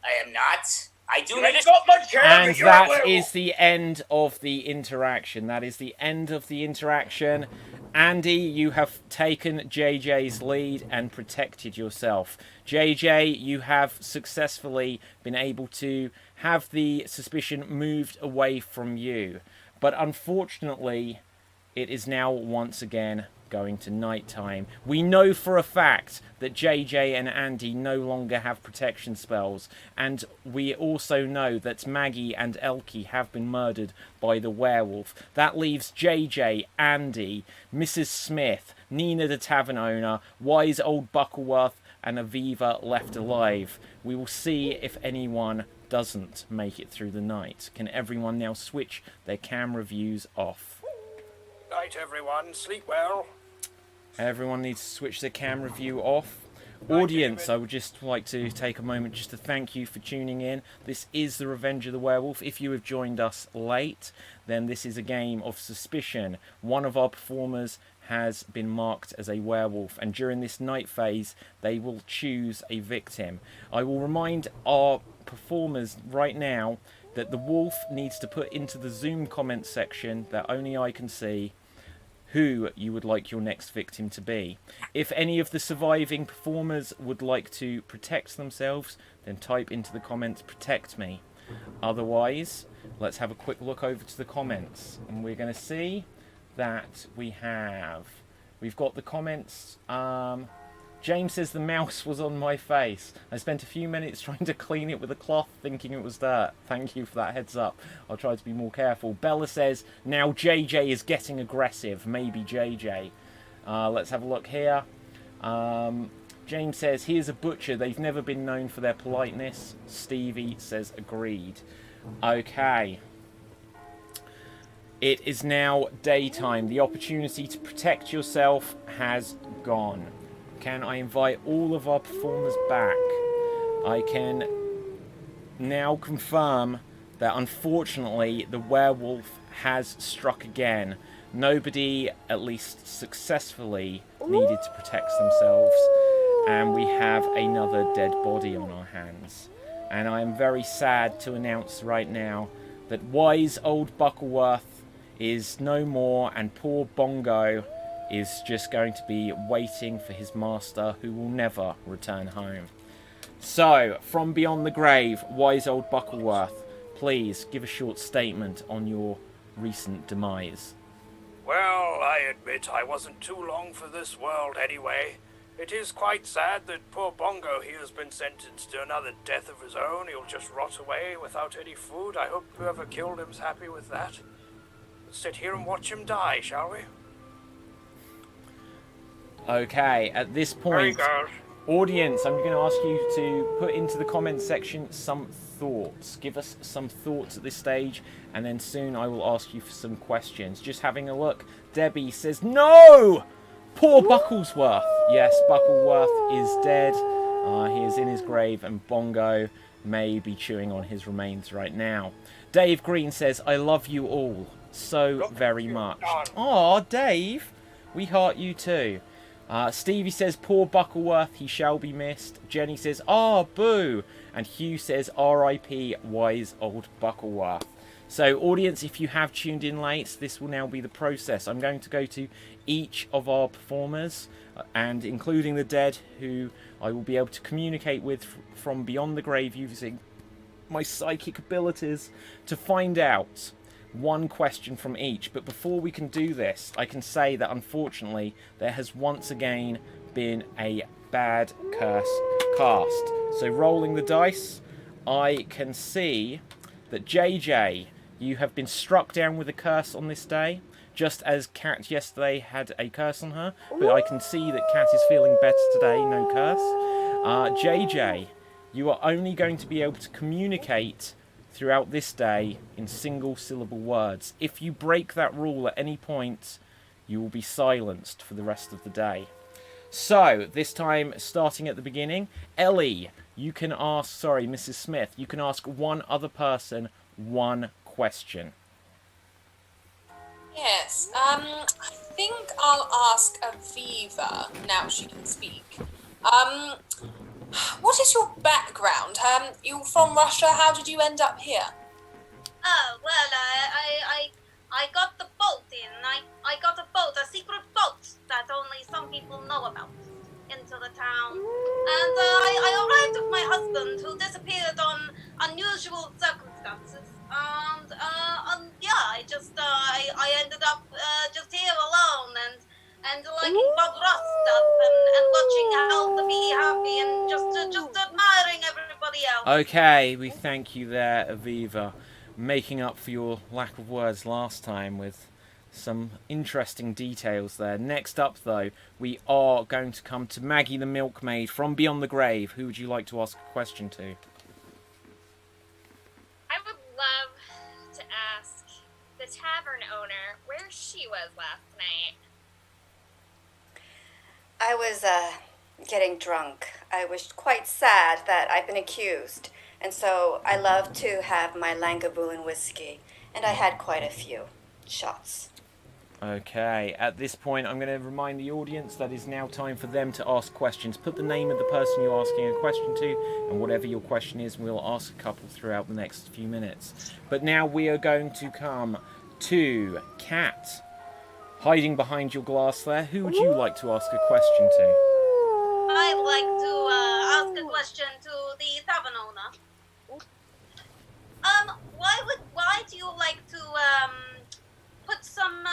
I am not. I do You not. ain't got much hair, And but you're a that werewolf. is the end of the interaction. That is the end of the interaction. Andy, you have taken JJ's lead and protected yourself. JJ, you have successfully been able to have the suspicion moved away from you. But unfortunately, it is now once again going to nighttime. We know for a fact that JJ and Andy no longer have protection spells, and we also know that Maggie and Elkie have been murdered by the werewolf. That leaves JJ, Andy, Mrs. Smith, Nina the tavern owner, wise old Buckleworth, and Aviva left alive. We will see if anyone doesn't make it through the night. Can everyone now switch their camera views off? Night, everyone. Sleep well. Everyone needs to switch their camera view off. Audience, I would just like to take a moment just to thank you for tuning in. This is The Revenge of the Werewolf. If you have joined us late, then this is a game of suspicion. One of our performers has been marked as a werewolf, and during this night phase, they will choose a victim. I will remind our performers right now that the wolf needs to put into the Zoom comment section that only I can see who you would like your next victim to be. If any of the surviving performers would like to protect themselves, then type into the comments, protect me. Otherwise, let's have a quick look over to the comments, and we're going to see that we've got the comments. James says the mouse was on my face. I spent a few minutes trying to clean it with a cloth, thinking it was dirt. Thank you for that heads up. I'll try to be more careful. Bella says, now JJ is getting aggressive. Maybe JJ. Let's have a look here. James says, here's a butcher. They've never been known for their politeness. Stevie says, agreed. Okay. It is now daytime. The opportunity to protect yourself has gone. Can I invite all of our performers back? I can now confirm that unfortunately the werewolf has struck again. Nobody, at least successfully, needed to protect themselves, and we have another dead body on our hands. And I am very sad to announce right now that wise old Buckleworth is no more, and poor Bongo is just going to be waiting for his master, who will never return home. So, from beyond the grave, wise old Buckleworth, please give a short statement on your recent demise. Well, I admit I wasn't too long for this world anyway. It is quite sad that poor Bongo here has been sentenced to another death of his own. He'll just rot away without any food. I hope whoever killed him's happy with that. Let's sit here and watch him die, shall we? Okay, at this point, audience, I'm going to ask you to put into the comments section some thoughts. Give us some thoughts at this stage, and then soon I will ask you for some questions. Just having a look, Debbie says, no! Poor Bucklesworth. Yes, Buckleworth is dead. He is in his grave, and Bongo may be chewing on his remains right now. Dave Green says, I love you all so very much. Aw, Dave, we heart you too. Stevie says, poor Buckleworth, he shall be missed. Jenny says, ah, boo. And Hugh says, R.I.P. wise old Buckleworth. So, audience, if you have tuned in late, this will now be the process. I'm going to go to each of our performers, and including the dead, who I will be able to communicate with from beyond the grave using my psychic abilities to find out one question from each. But before we can do this, I can say that unfortunately there has once again been a bad curse cast. So rolling the dice, I can see that JJ, you have been struck down with a curse on this day, just as Kat yesterday had a curse on her, but I can see that Kat is feeling better today, no curse. JJ, you are only going to be able to communicate throughout this day in single-syllable words. If you break that rule at any point, you will be silenced for the rest of the day. So, this time, starting at the beginning, Ellie, you can ask, sorry, Mrs. Smith, you can ask one other person one question. Yes, I think I'll ask Aviva, now she can speak. What is your background? You from Russia? How did you end up here? Oh, well, I got the boat in. I got a boat, a secret boat that only some people know about, into the town. And I arrived with my husband, who disappeared on unusual circumstances. And yeah, I ended up just here alone. And and liking Bob Ross stuff and watching Alpha be happy and just admiring everybody else. Okay, we thank you there, Aviva, making up for your lack of words last time with some interesting details there. Next up, though, we are going to come to Maggie the Milkmaid from Beyond the Grave. Who would you like to ask a question to? I would love to ask the tavern owner where she was last night. I was getting drunk. I was quite sad that I've been accused, and so I love to have my Lagavulin whiskey, and I had quite a few shots. Okay, at this point I'm going to remind the audience that it's now time for them to ask questions. Put the name of the person you're asking a question to, and whatever your question is, we'll ask a couple throughout the next few minutes. But now we are going to come to Kat. Hiding behind your glass there, who would you like to ask a question to? I'd like to ask a question to the tavern owner. Why do you like to put some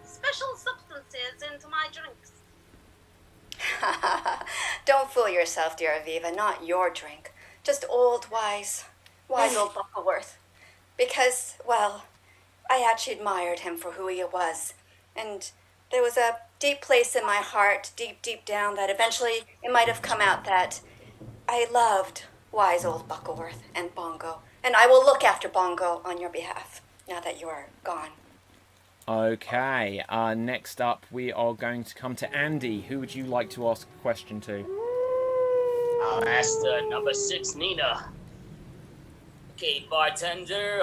special substances into my drinks? Don't fool yourself, dear Aviva. Not your drink. Just old, wise old Buckleworth. Because, well, I actually admired him for who he was. And there was a deep place in my heart, deep down, that eventually it might have come out that I loved wise old Buckleworth and Bongo. And I will look after Bongo on your behalf, now that you are gone. Okay, next up we are going to come to Andy. Who would you like to ask a question to? I'll ask number 6, Nina. Okay, bartender,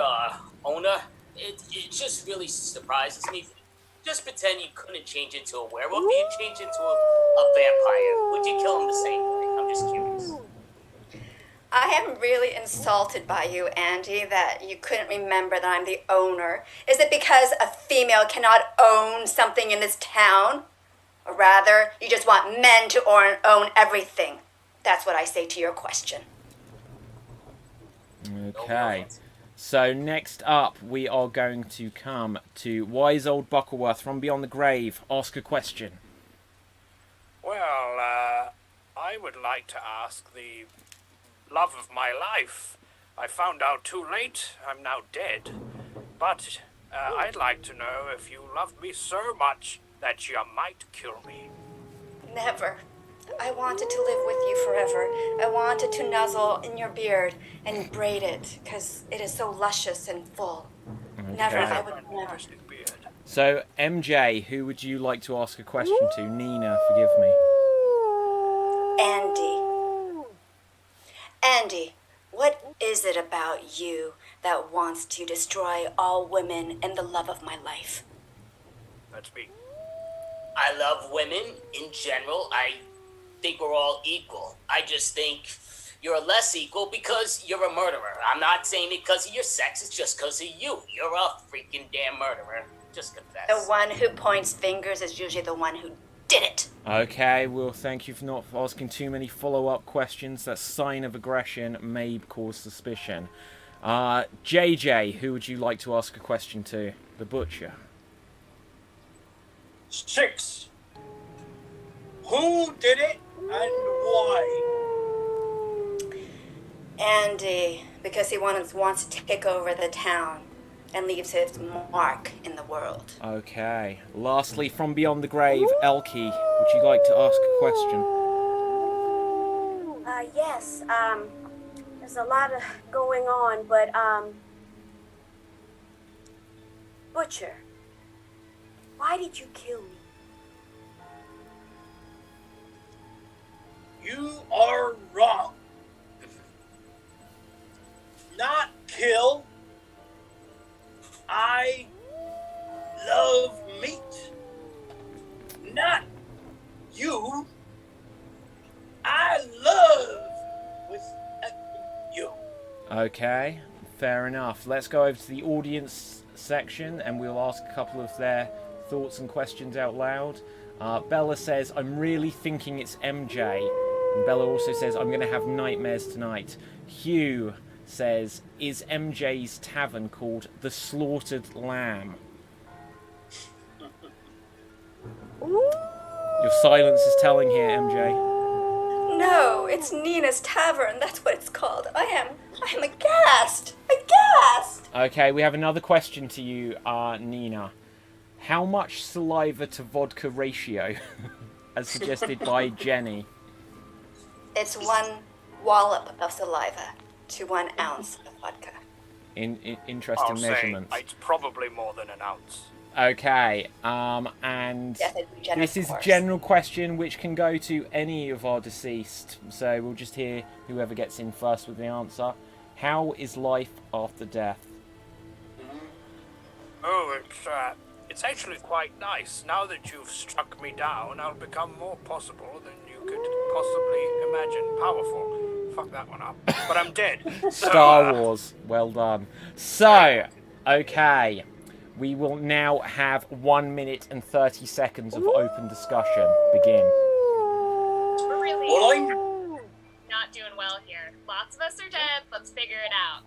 owner, it just really surprises me. Just pretend you couldn't change into a werewolf, you change into a vampire. Would you kill him the same way? I'm just curious. I am really insulted by you, Andy, that you couldn't remember that I'm the owner. Is it because a female cannot own something in this town? Or rather, you just want men to own everything? That's what I say to your question. Okay. So next up, we are going to come to wise old Buckleworth from Beyond the Grave. Ask a question. Well, I would like to ask the love of my life. I found out too late. I'm now dead. But I'd like to know if you loved me so much that you might kill me. Never. I wanted to live with you forever. I wanted to nuzzle in your beard and braid it, because it is so luscious and full. Okay. Never, I would never. So, MJ, who would you like to ask a question to? Nina, forgive me. Andy, what is it about you that wants to destroy all women and the love of my life? That's me. I love women in general. I think we're all equal. I just think you're less equal because you're a murderer. I'm not saying it because of your sex, it's just because of you. You're a freaking damn murderer. Just confess. The one who points fingers is usually the one who did it. Okay, well, thank you for not asking too many follow-up questions. That sign of aggression may cause suspicion. JJ, who would you like to ask a question to? The Butcher. 6. Who did it and why? Andy, because he wants to take over the town and leaves his mark in the world. Okay. Lastly, from Beyond the Grave, Elkie, would you like to ask a question? Yes, there's a lot of going on, but, Butcher, why did you kill me? You are wrong. Not kill. I love meat. Not you. I love with you. Okay, fair enough. Let's go over to the audience section and we'll ask a couple of their thoughts and questions out loud. Bella says, I'm really thinking it's MJ. And Bella also says, I'm going to have nightmares tonight. Hugh says, is MJ's tavern called The Slaughtered Lamb? Ooh. silence is telling here, MJ? No, it's Nina's Tavern. That's what it's called. I am aghast. Aghast. Okay, we have another question to you, Nina. How much saliva to vodka ratio, as suggested by Jenny? It's 1 wallop of saliva to 1 ounce of vodka. Interesting I'll measurements. say it's probably more than an ounce. Okay, and Yes, it'd be generous, this is of course. general question which can go to any of our deceased. So we'll just hear whoever gets in first with the answer. How is life after death? Oh, it's actually quite nice. Now that you've struck me down, I'll become more possible than you could possibly imagine. Powerful. Fuck that one up. But I'm dead. So, Star Wars. Well done. So, okay. We will now have 1 minute and 30 seconds of open discussion. Begin. We're really Well, not doing well here. Lots of us are dead. Let's figure it out.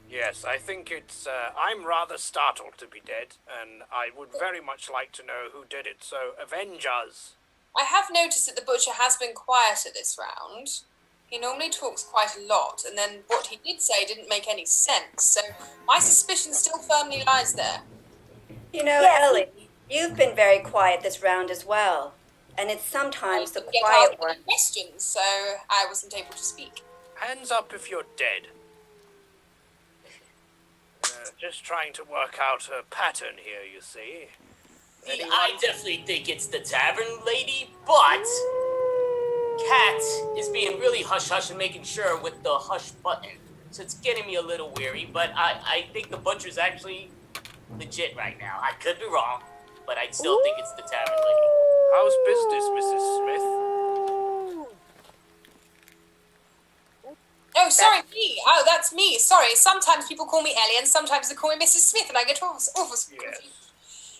Yes, I think it's. I'm rather startled to be dead, and I would very much like to know who did it. So, avenge us. I have noticed that the butcher has been quieter this round. He normally talks quite a lot, and then what he did say didn't make any sense, so my suspicion still firmly lies there. You know, Yeah. Ellie, you've been very quiet this round as well. And it's sometimes the I didn't get quiet asked one. any questions, so I wasn't able to speak. Hands up if you're dead. Just trying to work out a pattern here, you see. See, I definitely think it's the tavern lady, but Kat is being really hush-hush and making sure with the hush button. So it's getting me a little weary, but I think the butcher's actually legit right now. I could be wrong, but I still think it's the tavern lady. How's business, Mrs. Smith? Oh, sorry, me. Oh, that's me. Sorry. Sometimes people call me Ellie, and sometimes they call me Mrs. Smith, and I get awful confused.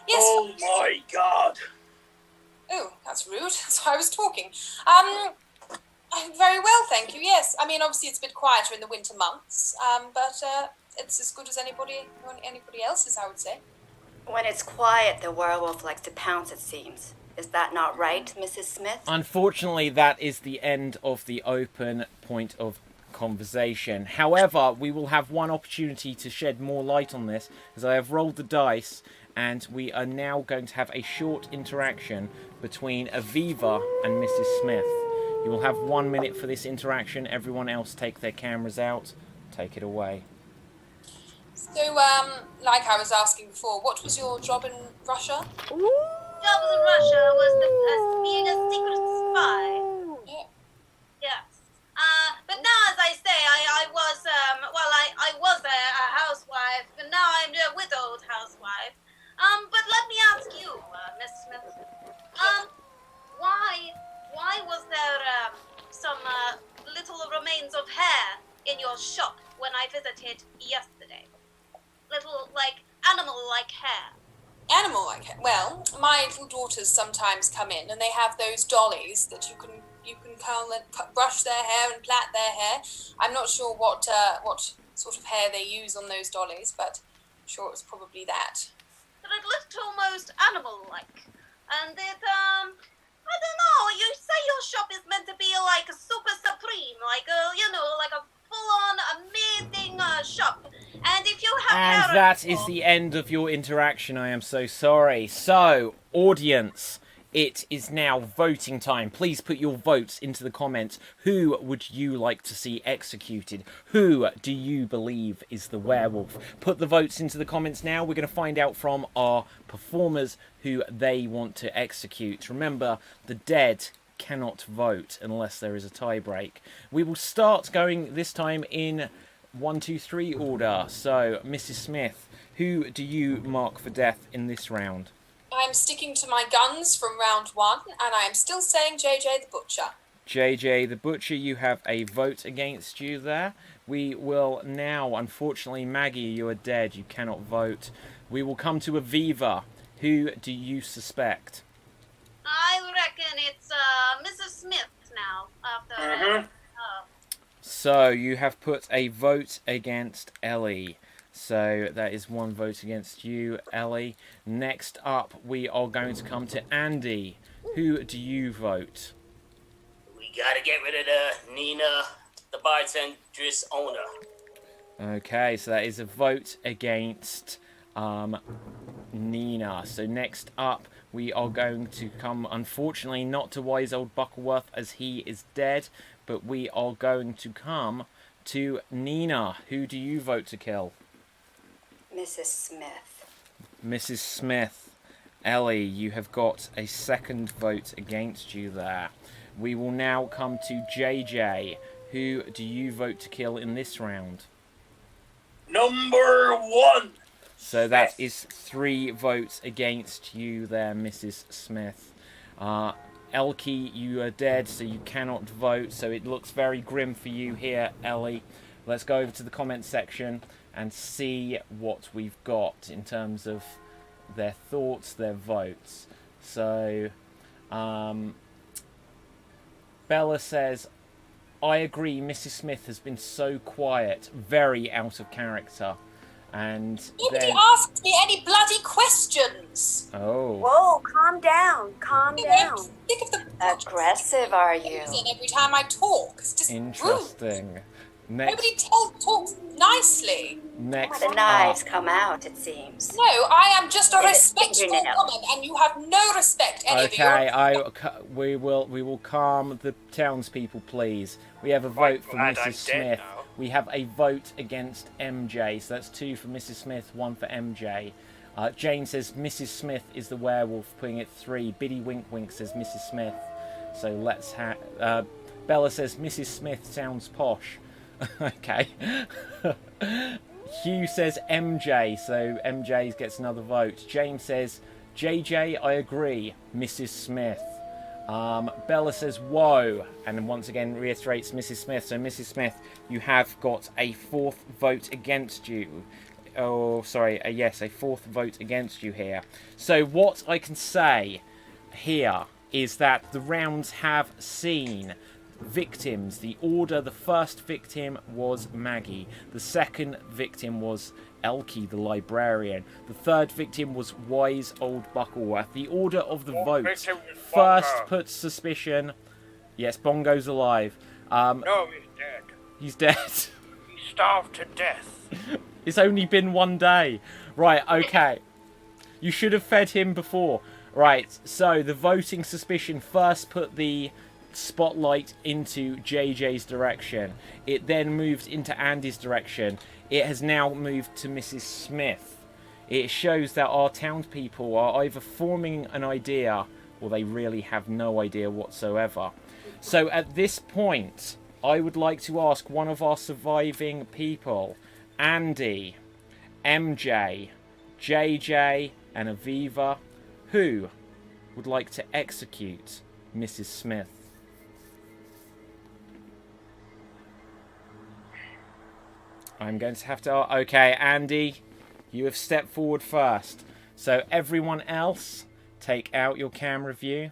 Yes. Oh my God. Oh, that's rude. That's why I was talking. I'm very well, thank you. Yes. I mean, obviously it's a bit quieter in the winter months, but it's as good as anybody else's, I would say. When it's quiet, the werewolf likes to pounce, it seems. Is that not right, Mrs. Smith? Unfortunately, that is the end of the open point of conversation. However, we will have one opportunity to shed more light on this, as I have rolled the dice, and we are now going to have a short interaction between Aviva and Mrs. Smith. You will have 1 minute for this interaction. Everyone else take their cameras out. Take it away. So, like I was asking before, what was your job in Russia? Jobs in Russia was being a secret spy. Yeah. Yes. But now, as I say, I was a housewife, and now I'm a widowed housewife. But let me ask you, Miss Smith, why was there some little remains of hair in your shop when I visited yesterday? Little, animal-like hair. Animal-like hair. Well, my little daughters sometimes come in, and they have those dollies that you can curl and brush their hair and plait their hair. I'm not sure what sort of hair they use on those dollies, but I'm sure it was probably that. But it looked almost animal-like. And it, I don't know, you say your shop is meant to be like a super supreme, like a full-on amazing shop. And if you have And that is the end of your interaction. I am so sorry. So, audience, it is now voting time. Please put your votes into the comments. Who would you like to see executed? Who do you believe is the werewolf? Put the votes into the comments now. We're going to find out from our performers who they want to execute. Remember, the dead cannot vote unless there is a tie break. We will start going this time in 1, 2, 3 order. So, Mrs. Smith, who do you mark for death in this round? I'm sticking to my guns from round 1, and I am still saying JJ the Butcher. JJ the Butcher, you have a vote against you there. We will now, unfortunately, Maggie, you are dead. You cannot vote. We will come to Aviva. Who do you suspect? I reckon it's Mrs. Smith now, after... So, you have put a vote against Ellie. So, that is 1 vote against you, Ellie. Next up, we are going to come to Andy. who do you vote? We gotta get rid of the Nina, the bartender's owner. Okay, so that is a vote against Nina. So next up, we are going to come, unfortunately, not to wise old Buckleworth as he is dead, but we are going to come to Nina. Who do you vote to kill? Mrs. Smith. Mrs. Smith. Ellie, you have got a second vote against you there. We will now come to JJ. Who do you vote to kill in this round? Number 1. So that is 3 votes against you there, Mrs. Smith. Elkie, you are dead, so you cannot vote. So it looks very grim for you here, Ellie. Let's go over to the comment section and see what we've got in terms of their thoughts, their votes. So, Bella says, I agree, Mrs. Smith has been so quiet, very out of character. And Nobody then... asked me any bloody questions. Oh. Whoa, calm down. Calm down. I'm sick of the Aggressive, are you? every time I talk. It's just rude. Interesting. Next, Nobody talks nicely. next The knives come out, it seems. No, I am just a It is respectful fingernail. woman, and you have no respect. Any Okay, of we you. will calm the townspeople, please. We have a vote for glad I'm Mrs. dead Smith. now. We have a vote against MJ, so that's 2 for Mrs. Smith, 1 for MJ. Jane says Mrs. Smith is the werewolf, putting it 3. Biddy Wink Wink says Mrs. Smith. So let's have... Bella says Mrs. Smith sounds posh. Okay. Hugh says MJ, so MJ gets another vote. James says JJ, I agree, Mrs. Smith. Bella says whoa, and once again reiterates Mrs. Smith. So Mrs. Smith, you have got a 4th vote against you. Oh, sorry, yes, a 4th vote against you here. So what I can say here is that the rounds have seen victims. The order, the first victim was Maggie. The second victim was Elkie, the librarian. The third victim was wise old Buckleworth. The order of the votes first puts suspicion. Yes, Bongo's alive. No, he's dead. He's dead. He starved to death. It's only been 1 day. Right, okay. You should have fed him before. Right, so the voting suspicion first put the spotlight into JJ's direction. It then moved into Andy's direction. It has now moved to Mrs. Smith. It shows that our townspeople are either forming an idea or they really have no idea whatsoever. So at this point, I would like to ask one of our surviving people, Andy, MJ, JJ, and Aviva, who would like to execute Mrs. Smith. I'm going to have to... Okay, Andy, you have stepped forward first. So everyone else, take out your camera view.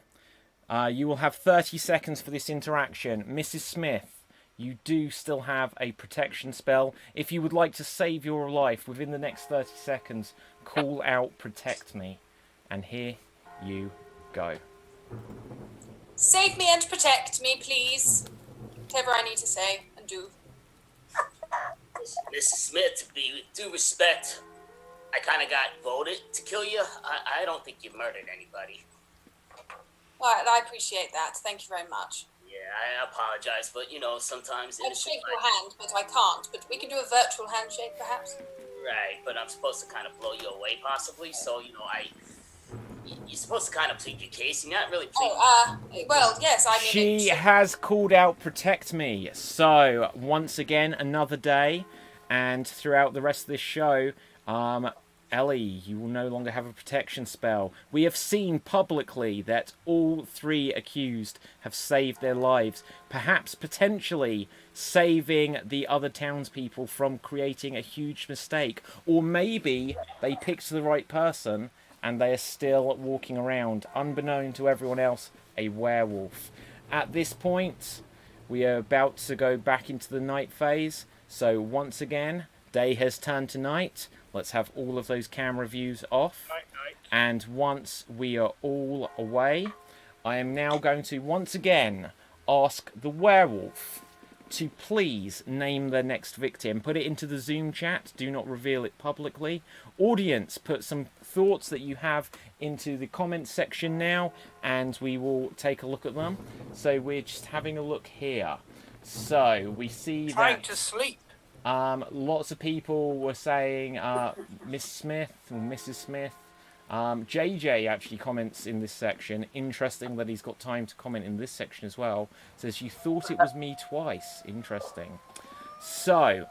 You will have 30 seconds for this interaction. Mrs. Smith, you do still have a protection spell. If you would like to save your life within the next 30 seconds, call out Protect Me. And here you go. Save me and protect me, please. Whatever I need to say and do. Mrs. Smith, with due respect, I kind of got voted to kill you. I don't think you murdered anybody. Well, I appreciate that. Thank you very much. Yeah, I apologize, but sometimes I'd shake your hand, but I can't. But we can do a virtual handshake, perhaps. Right, but I'm supposed to kind of blow you away, possibly. So you're supposed to kind of plead your case. You're not really pleading. Well, yes. I mean, She has called out Protect Me. So once again, another day, and throughout the rest of this show, Ellie, you will no longer have a protection spell. We have seen publicly that all 3 accused have saved their lives, perhaps potentially saving the other townspeople from creating a huge mistake. Or maybe they picked the right person and they are still walking around, unbeknown to everyone else, a werewolf. At this point, we are about to go back into the night phase. So once again, day has turned to night. Let's have all of those camera views off. Night, night. And once we are all away, I am now going to once again ask the werewolf to please name the next victim. Put it into the Zoom chat. Do not reveal it publicly. Audience, put some thoughts that you have into the comments section now, and we will take a look at them. So we're just having a look here. So we see Trying that to sleep. lots of people were saying Miss Smith or Mrs. Smith. JJ actually comments in this section. Interesting that he's got time to comment in this section as well. Says, you thought it was me twice. Interesting. So,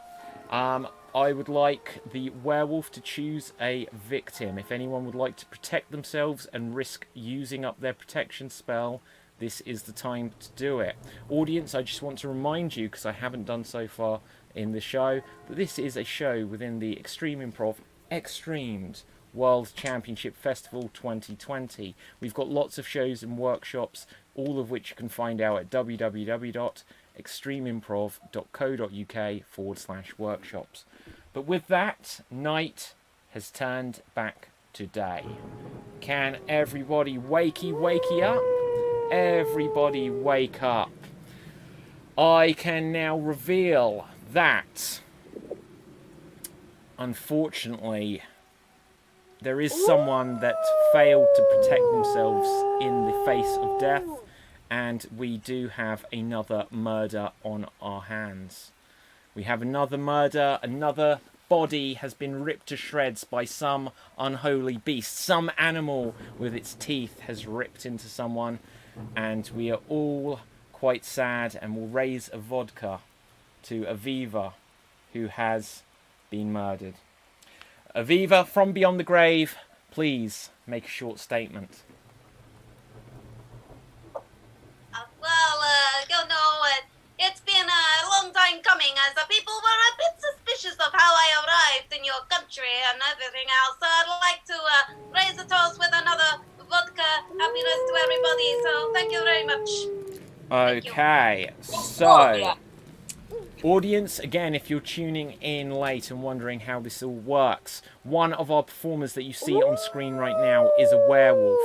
I would like the werewolf to choose a victim. If anyone would like to protect themselves and risk using up their protection spell, this is the time to do it. Audience, I just want to remind you, because I haven't done so far in the show, that this is a show within the Extreme Improv XStreamed World Championship Festival 2020. We've got lots of shows and workshops, all of which you can find out at www.extremeimprov.co.uk/workshops. But with that, night has turned back to day. Can everybody wakey up? Everybody wake up. I can now reveal that, unfortunately, there is someone that failed to protect themselves in the face of death, and we do have another murder on our hands. We have another murder, another body has been ripped to shreds by some unholy beast. Some animal with its teeth has ripped into someone, and we are all quite sad and will raise a vodka to Aviva, who has been murdered. Aviva, from beyond the grave, please make a short statement. It's been a long time coming, as the people were a bit suspicious of how I arrived in your country and everything else. So I'd like to raise a toast with another vodka. Happiness to everybody. So thank you very much. Okay, so audience, again, if you're tuning in late and wondering how this all works, one of our performers that you see on screen right now is a werewolf.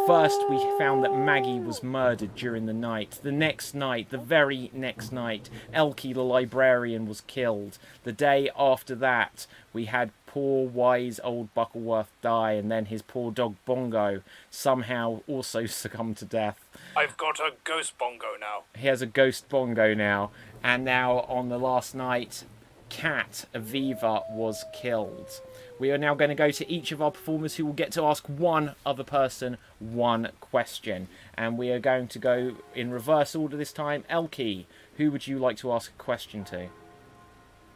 First, we found that Maggie was murdered during the night. The next night, the very next night, Elkie the librarian was killed. The day after that, we had poor, wise old Buckleworth die, and then his poor dog Bongo somehow also succumbed to death. I've got a ghost bongo now. He has a ghost Bongo now. And now, on the last night, Cat Aviva was killed. We are now going to go to each of our performers, who will get to ask one other person one question. And we are going to go in reverse order this time. Elkie, who would you like to ask a question to?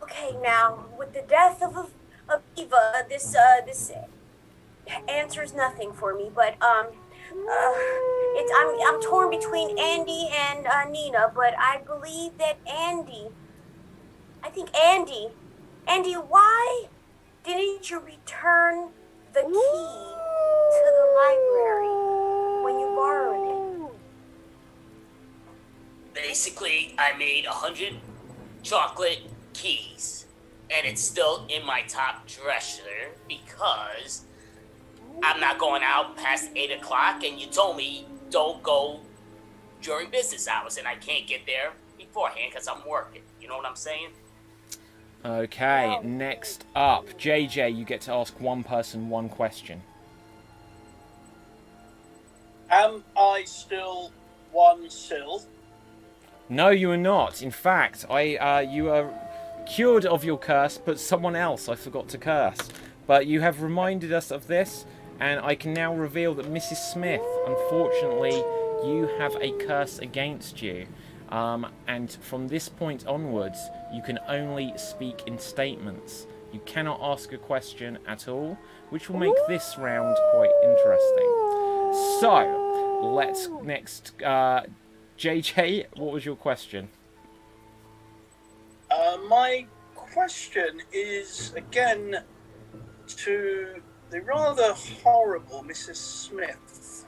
Okay, now, with the death of Aviva, this answers nothing for me, but, I'm torn between Andy and Nina, but I believe that Andy, why didn't you return the key to the library when you borrowed it? Basically, I made 100 chocolate keys, and it's still in my top dresser because I'm not going out past 8 o'clock, and you told me don't go during business hours, and I can't get there beforehand because I'm working. You know what I'm saying? Okay, next up, JJ, you get to ask one person one question. Am I still one sill? No, you are not. In fact, you are cured of your curse, but someone else I forgot to curse. But you have reminded us of this, and I can now reveal that Mrs. Smith, unfortunately, you have a curse against you. And from this point onwards, you can only speak in statements. You cannot ask a question at all, which will make this round quite interesting. So, let's next... JJ, what was your question? My question is, again, to the rather horrible Mrs. Smith,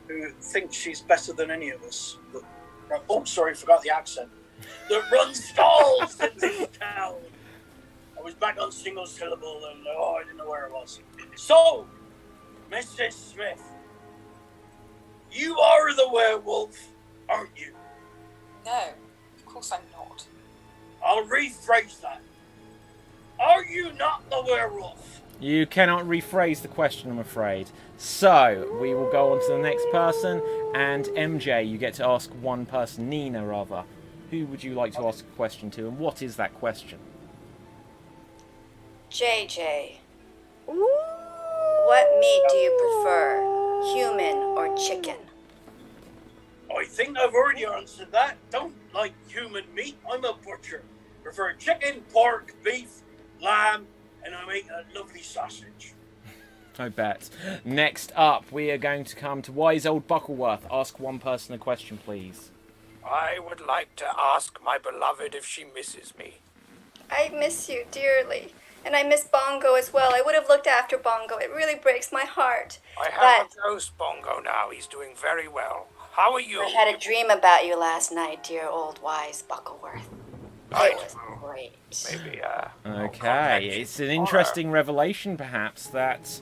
who thinks she's better than any of us. But, oh, sorry, forgot the accent. That runs stalls in this town. I was back on single syllable and I didn't know where I was. So, Mrs. Smith, You are the werewolf, aren't you? No, of course I'm not. I'll rephrase that. Are you not the werewolf? You cannot rephrase the question, I'm afraid. So, we will go on to the next person, and MJ, you get to ask one person, Nina, rather. Who would you like to ask a question to, and what is that question? JJ, what meat do you prefer, human or chicken? I think I've already answered that. Don't like human meat. I'm a butcher. Prefer chicken, pork, beef, lamb, and I make a lovely sausage. I bet. Next up, we are going to come to Wise Old Buckleworth. Ask one person a question, please. I would like to ask my beloved if she misses me. I miss you dearly. And I miss Bongo as well. I would have looked after Bongo. It really breaks my heart. I have a ghost Bongo now. He's doing very well. How are you? I had a dream about you last night, dear old Wise Buckleworth. It was great. Maybe, Okay, it's an interesting revelation, perhaps, that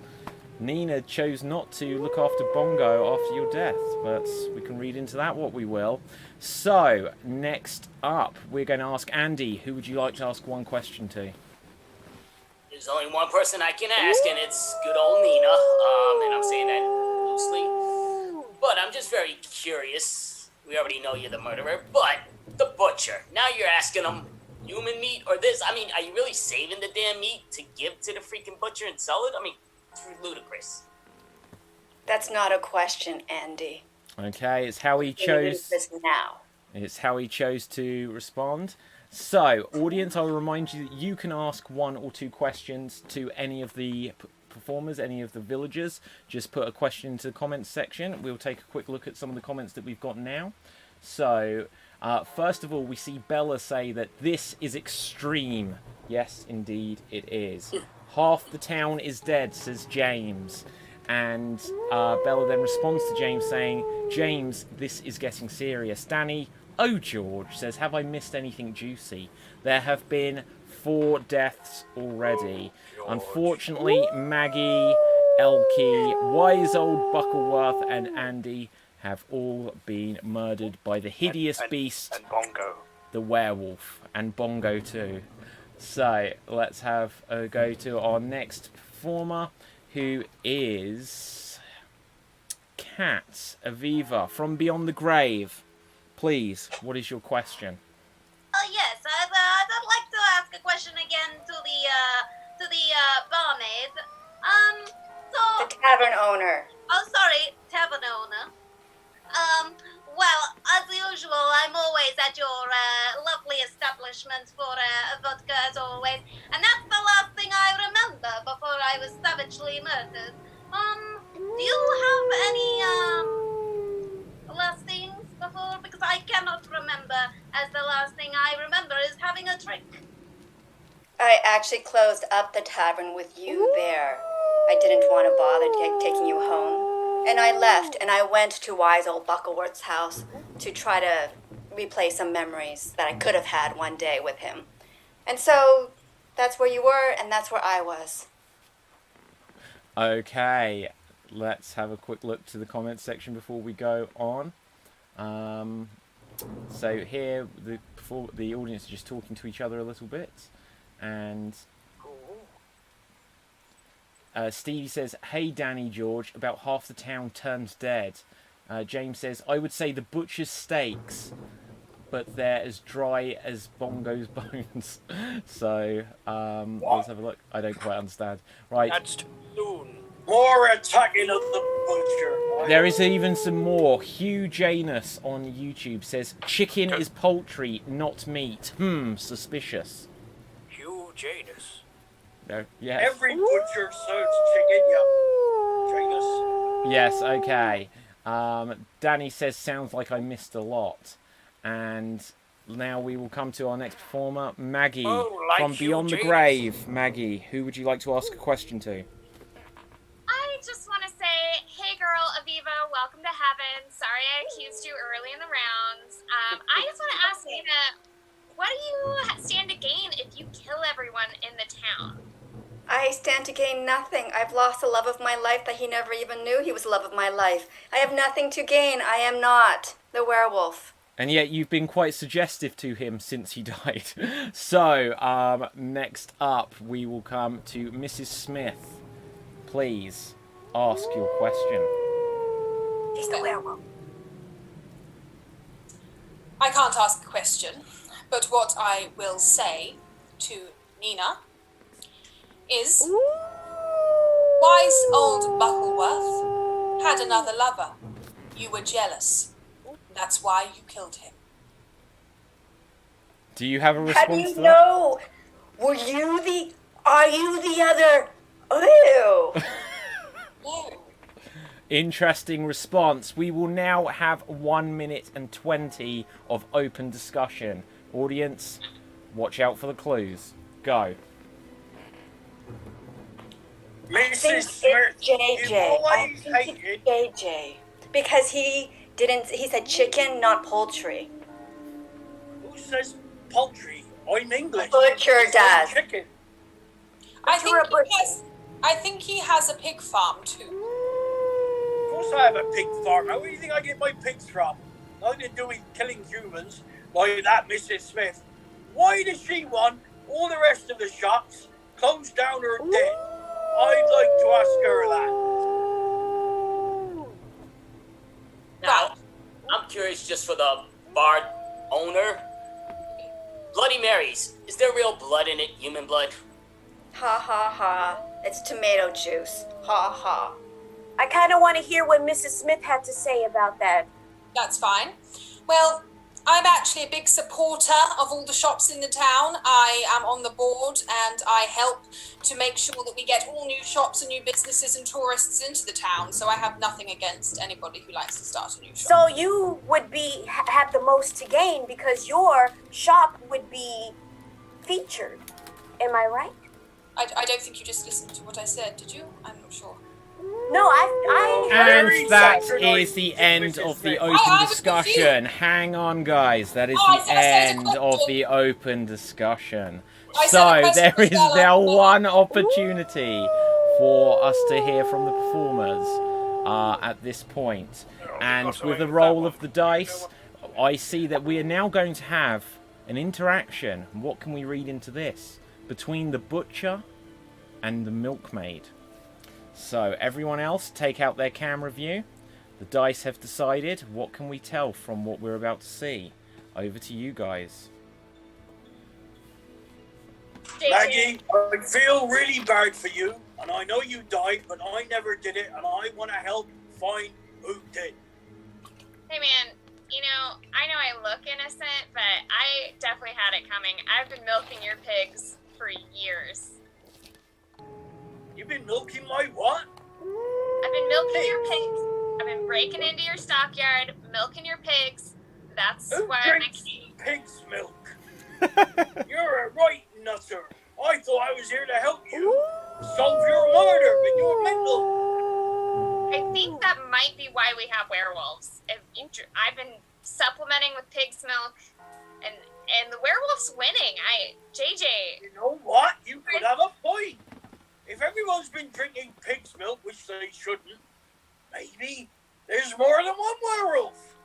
Nina chose not to look after Bongo after your death, but we can read into that what we will. So, next up, we're going to ask Andy. Who would you like to ask one question to? There's only one person I can ask, and it's good old Nina. And I'm saying that loosely. But I'm just very curious. We already know you're the murderer, but the butcher. Now you're asking him human meat or this. I mean, are you really saving the damn meat to give to the freaking butcher and sell it? I mean, it's ludicrous. That's not a question, Andy. Okay, it's how he chose. Now. It's how he chose to respond. So, audience, I'll remind you that you can ask one or two questions to any of the performers, any of the villagers. Just put a question into the comments section. We'll take a quick look at some of the comments that we've got now. So, first of all, we see Bella say that this is extreme. Yes, indeed, it is. Half the town is dead, says James. And Bella then responds to James saying, James, this is getting serious. Danny, oh George, says, have I missed anything juicy? There have been 4 deaths already. Unfortunately, Maggie, Elkie, Wise Old Buckleworth, and Andy have all been murdered by the hideous beast, and Bongo, the werewolf, and Bongo too. So let's have a go to our next performer, who is Kat Aviva from Beyond the Grave. Please, what is your question? Yes, I'd like to ask a question again to the barmaid. The tavern owner. Oh, sorry, tavern owner. Well, as usual, I'm always at your lovely establishment for vodka, as always, and that's the last thing I remember before I was savagely murdered. Do you have any last things before? Because I cannot remember, as the last thing I remember is having a drink. I actually closed up the tavern with you there. I didn't want to bother taking you home. And I left, and I went to Wise Old Buckleworth's house to try to replay some memories that I could have had one day with him. And so, that's where you were, and that's where I was. Okay, let's have a quick look to the comments section before we go on. So here, the audience is just talking to each other a little bit. And Stevie says, hey Danny George, about half the town turned dead. James says, I would say the butcher's steaks, but they're as dry as Bongo's bones. So, let's have a look. I don't quite understand. Right. That's too soon. More attacking of the butcher. There is even some more. Hugh Janus on YouTube says, chicken is poultry, not meat. Suspicious. Hugh Janus. No, yes. Every butcher serves chicken, yeah. Janus. Yes, okay. Danny says, sounds like I missed a lot. And now we will come to our next performer, Maggie, from Beyond the Grave. Maggie, who would you like to ask a question to? I just want to say, hey girl, Aviva, welcome to heaven. Sorry I accused you early in the rounds. I just want to ask Nina, what do you stand to gain if you kill everyone in the town? I stand to gain nothing. I've lost the love of my life that he never even knew he was the love of my life. I have nothing to gain. I am not the werewolf. And yet you've been quite suggestive to him since he died. So, next up, we will come to Mrs. Smith. Please, ask your question. He's the werewolf. I can't ask a question, but what I will say to Nina is, wise old Buckleworth had another lover. You were jealous. That's why you killed him. Do you have a How do response you to that? know? Are you the other? Ew. No. Interesting response. We will now have 1 minute and 20 of open discussion. Audience, watch out for the clues. Go. Mrs. Smith, JJ. you've always hated. JJ. Because he said chicken, not poultry. Who says poultry? I'm English. Butcher He says does. Chicken. I think he has a pig farm too. Of course I have a pig farm. Where do you think I get my pigs from? Nothing to do with killing humans like that, Mrs. Smith. Why does she want all the rest of the shops closed down or dead? I'd like to ask her that. Now, I'm curious just for the bar owner. Bloody Marys, is there real blood in it? Human blood? Ha ha ha. It's tomato juice. Ha ha. I kind of want to hear what Mrs. Smith had to say about that. That's fine. Well, I'm actually a big supporter of all the shops in the town. I am on the board and I help to make sure that we get all new shops and new businesses and tourists into the town. So I have nothing against anybody who likes to start a new shop. So you would have the most to gain because your shop would be featured. Am I right? I don't think you just listened to what I said, did you? I'm not sure. No, I And that Saturday, is the end of the I open was discussion. Hang on, guys. That is Oh, I the said I said a end of question. the open discussion. I said So a question there as is well. now one opportunity for us to hear from the performers at this point. And with the roll of the dice, I see that we are now going to have an interaction. What can we read into this? Between the butcher and the milkmaid. So everyone else, take out their camera view. The dice have decided. What can we tell from what we're about to see? Over to you guys. Maggie, I feel really bad for you, and I know you died, but I never did it, and I want to help find who did. Hey man, you know, I know I look innocent, but I definitely had it coming. I've been milking your pigs for years. You've been milking my what? I've been milking your pigs. I've been breaking into your stockyard, milking your pigs. That's Who why I drinks came. pig's milk? You're a right nutter. I thought I was here to help you solve your murder, but you're mental. I think that might be why we have werewolves. I've been supplementing with pig's milk, and the werewolf's winning. JJ. You know what? You could have a point. If everyone's been drinking pig's milk, which they shouldn't, maybe there's more than one werewolf.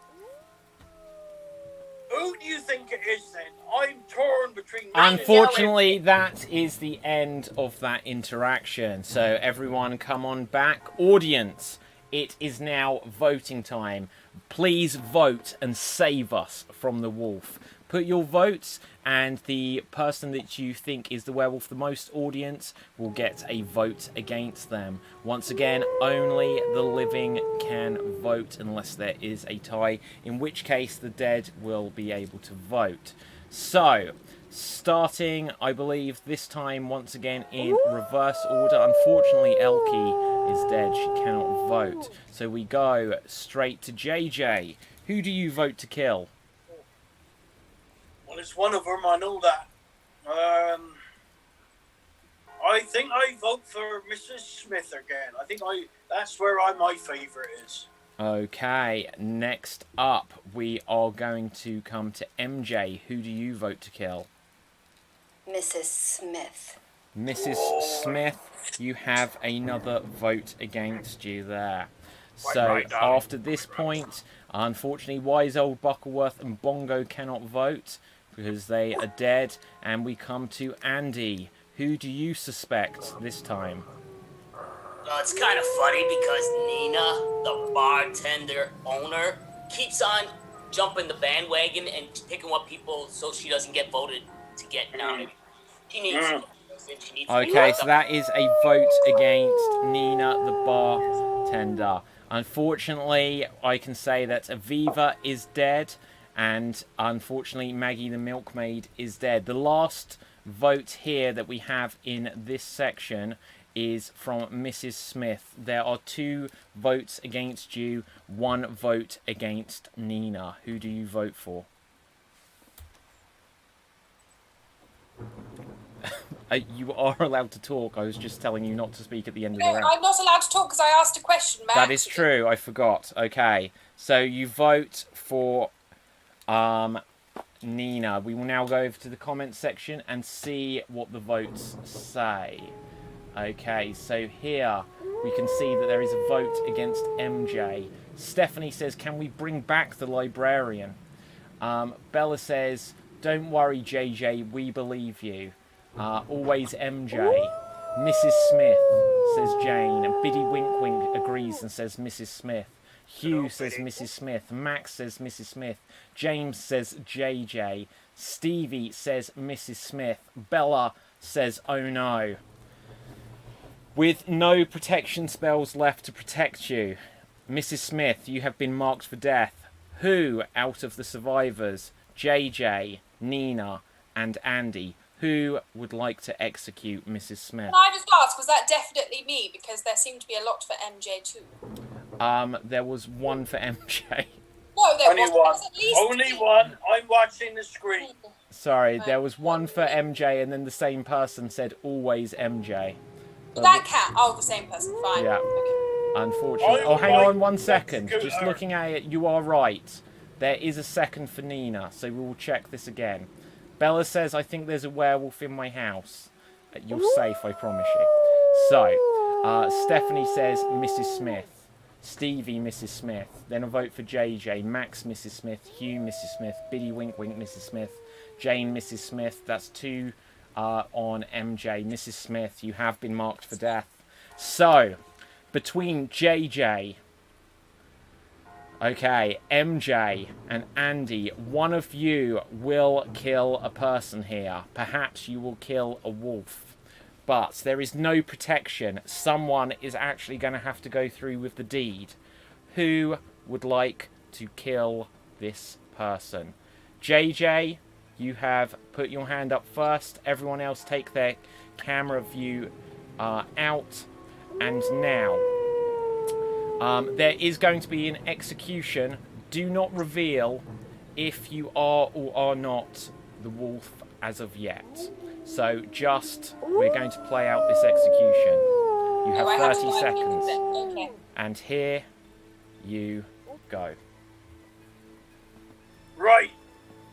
Who do you think it is then? I'm torn between... Unfortunately, that is the end of that interaction. So everyone come on back. Audience, it is now voting time. Please vote and save us from the wolf. Put your votes, and the person that you think is the werewolf the most, audience, will get a vote against them. Once again, only the living can vote unless there is a tie, in which case the dead will be able to vote. So, starting, I believe, this time once again in reverse order. Unfortunately, Elkie is dead. She cannot vote. So we go straight to JJ. Who do you vote to kill? Well, it's one of them, I know that. I think I vote for Mrs. Smith again. I think that's where my favourite is. Okay, next up, we are going to come to MJ. Who do you vote to kill? Mrs. Smith. Mrs. Smith, you have another vote against you there. So after this point, unfortunately, Wise Old Buckleworth and Bongo cannot vote because they are dead. And we come to Andy. Who do you suspect this time? It's kind of funny because Nina, the bartender owner, keeps on jumping the bandwagon and picking up people so she doesn't get voted to get nominated. She needs Okay, so that is a vote against Nina, the bartender. Unfortunately, I can say that Aviva is dead, and unfortunately, Maggie the milkmaid is dead. The last vote here that we have in this section is from Mrs. Smith. There are 2 votes against you, 1 vote against Nina. Who do you vote for? You are allowed to talk. I was just telling you not to speak at the end of the round. I'm not allowed to talk because I asked a question, Max. That is true. I forgot. Okay. So you vote for Nina. We will now go over to the comments section and see what the votes say. Okay. So here we can see that there is a vote against MJ. Stephanie says, can we bring back the librarian? Bella says, don't worry, JJ. We believe you. Always MJ. Mrs. Smith, says Jane. And Biddy Wink Wink agrees and says Mrs. Smith. Hugh says Mrs. Smith. Max says Mrs. Smith. James says JJ. Stevie says Mrs. Smith. Bella says oh no. With no protection spells left to protect you, Mrs. Smith, you have been marked for death. Who out of the survivors, JJ, Nina, and Andy, who would like to execute Mrs. Smith? Can I just ask, was that definitely me? Because there seemed to be a lot for MJ too. There was 1 for MJ. No, there Only wasn't. one. There was at least Only 2. one. I'm watching the screen. Sorry, there was 1 for MJ, and then the same person said always MJ. That cat. Oh, the same person. Fine. Yeah. Okay. Unfortunately. Oh, hang on 1 second. Just looking at it, you are right. There is a second for Nina, so we will check this again. Bella says, I think there's a werewolf in my house. You're safe, I promise you. So, Stephanie says Mrs. Smith. Stevie, Mrs. Smith. Then a vote for JJ. Max, Mrs. Smith. Hugh, Mrs. Smith. Biddy Wink Wink, Mrs. Smith. Jane, Mrs. Smith. That's 2 on MJ. Mrs. Smith, you have been marked for death. So, between JJ, okay, MJ and Andy, one of you will kill a person here. Perhaps you will kill a wolf. But there is no protection. Someone is actually going to have to go through with the deed. Who would like to kill this person? JJ, you have put your hand up first. Everyone else take their camera view out. And now, there is going to be an execution. Do not reveal if you are or are not the wolf as of yet. So just, we're going to play out this execution. You have 30 seconds. Okay. And here you go. Right.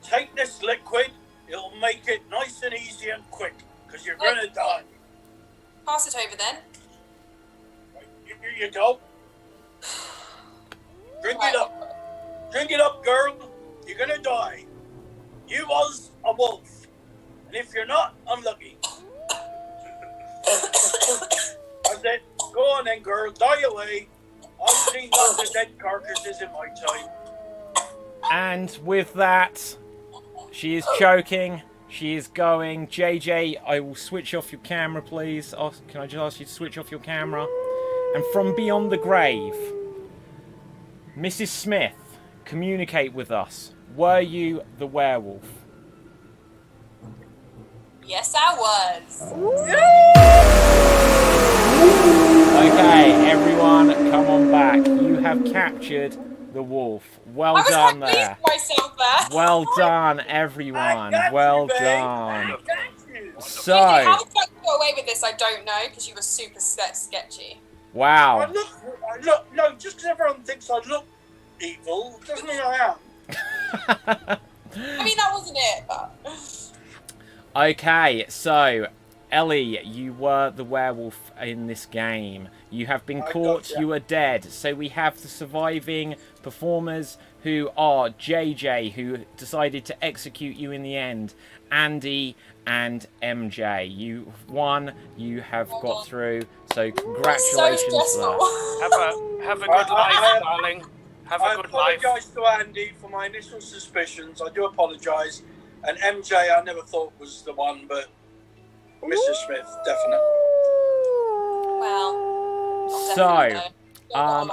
Take this liquid. It'll make it nice and easy and quick, because you're going to die. Pass it over then. Right, here you go. Drink it up. Drink it up, girl. You're going to die. You was a wolf. And if you're not, unlucky. That's it. Go on then, girl. Die away. I've seen lots of dead carcasses in my time. And with that, she is choking. She is going. JJ, I will switch off your camera, please. Can I just ask you to switch off your camera? And from beyond the grave, Mrs. Smith, communicate with us. Were you the werewolf? Yes, I was. Okay, everyone, come on back. You have captured the wolf. Well done I was there. quite pleased with myself there. Well done, everyone. Well done. So, How the fuck you got away with this, I don't know, because you were super sketchy. wow. I look, no, just because everyone thinks I look evil, doesn't mean I am. I mean, that wasn't it, but... Okay, so Ellie, you were the werewolf in this game. You have been caught, gotcha. you are dead. So we have the surviving performers who are JJ, who decided to execute you in the end, Andy, and MJ. You won, you have got through, so congratulations for that. Have a good life, darling. Have I a good life. apologise to Andy for my initial suspicions. I do apologise. And MJ, I never thought was the one, but Mrs. Smith, definitely. Well, So, um,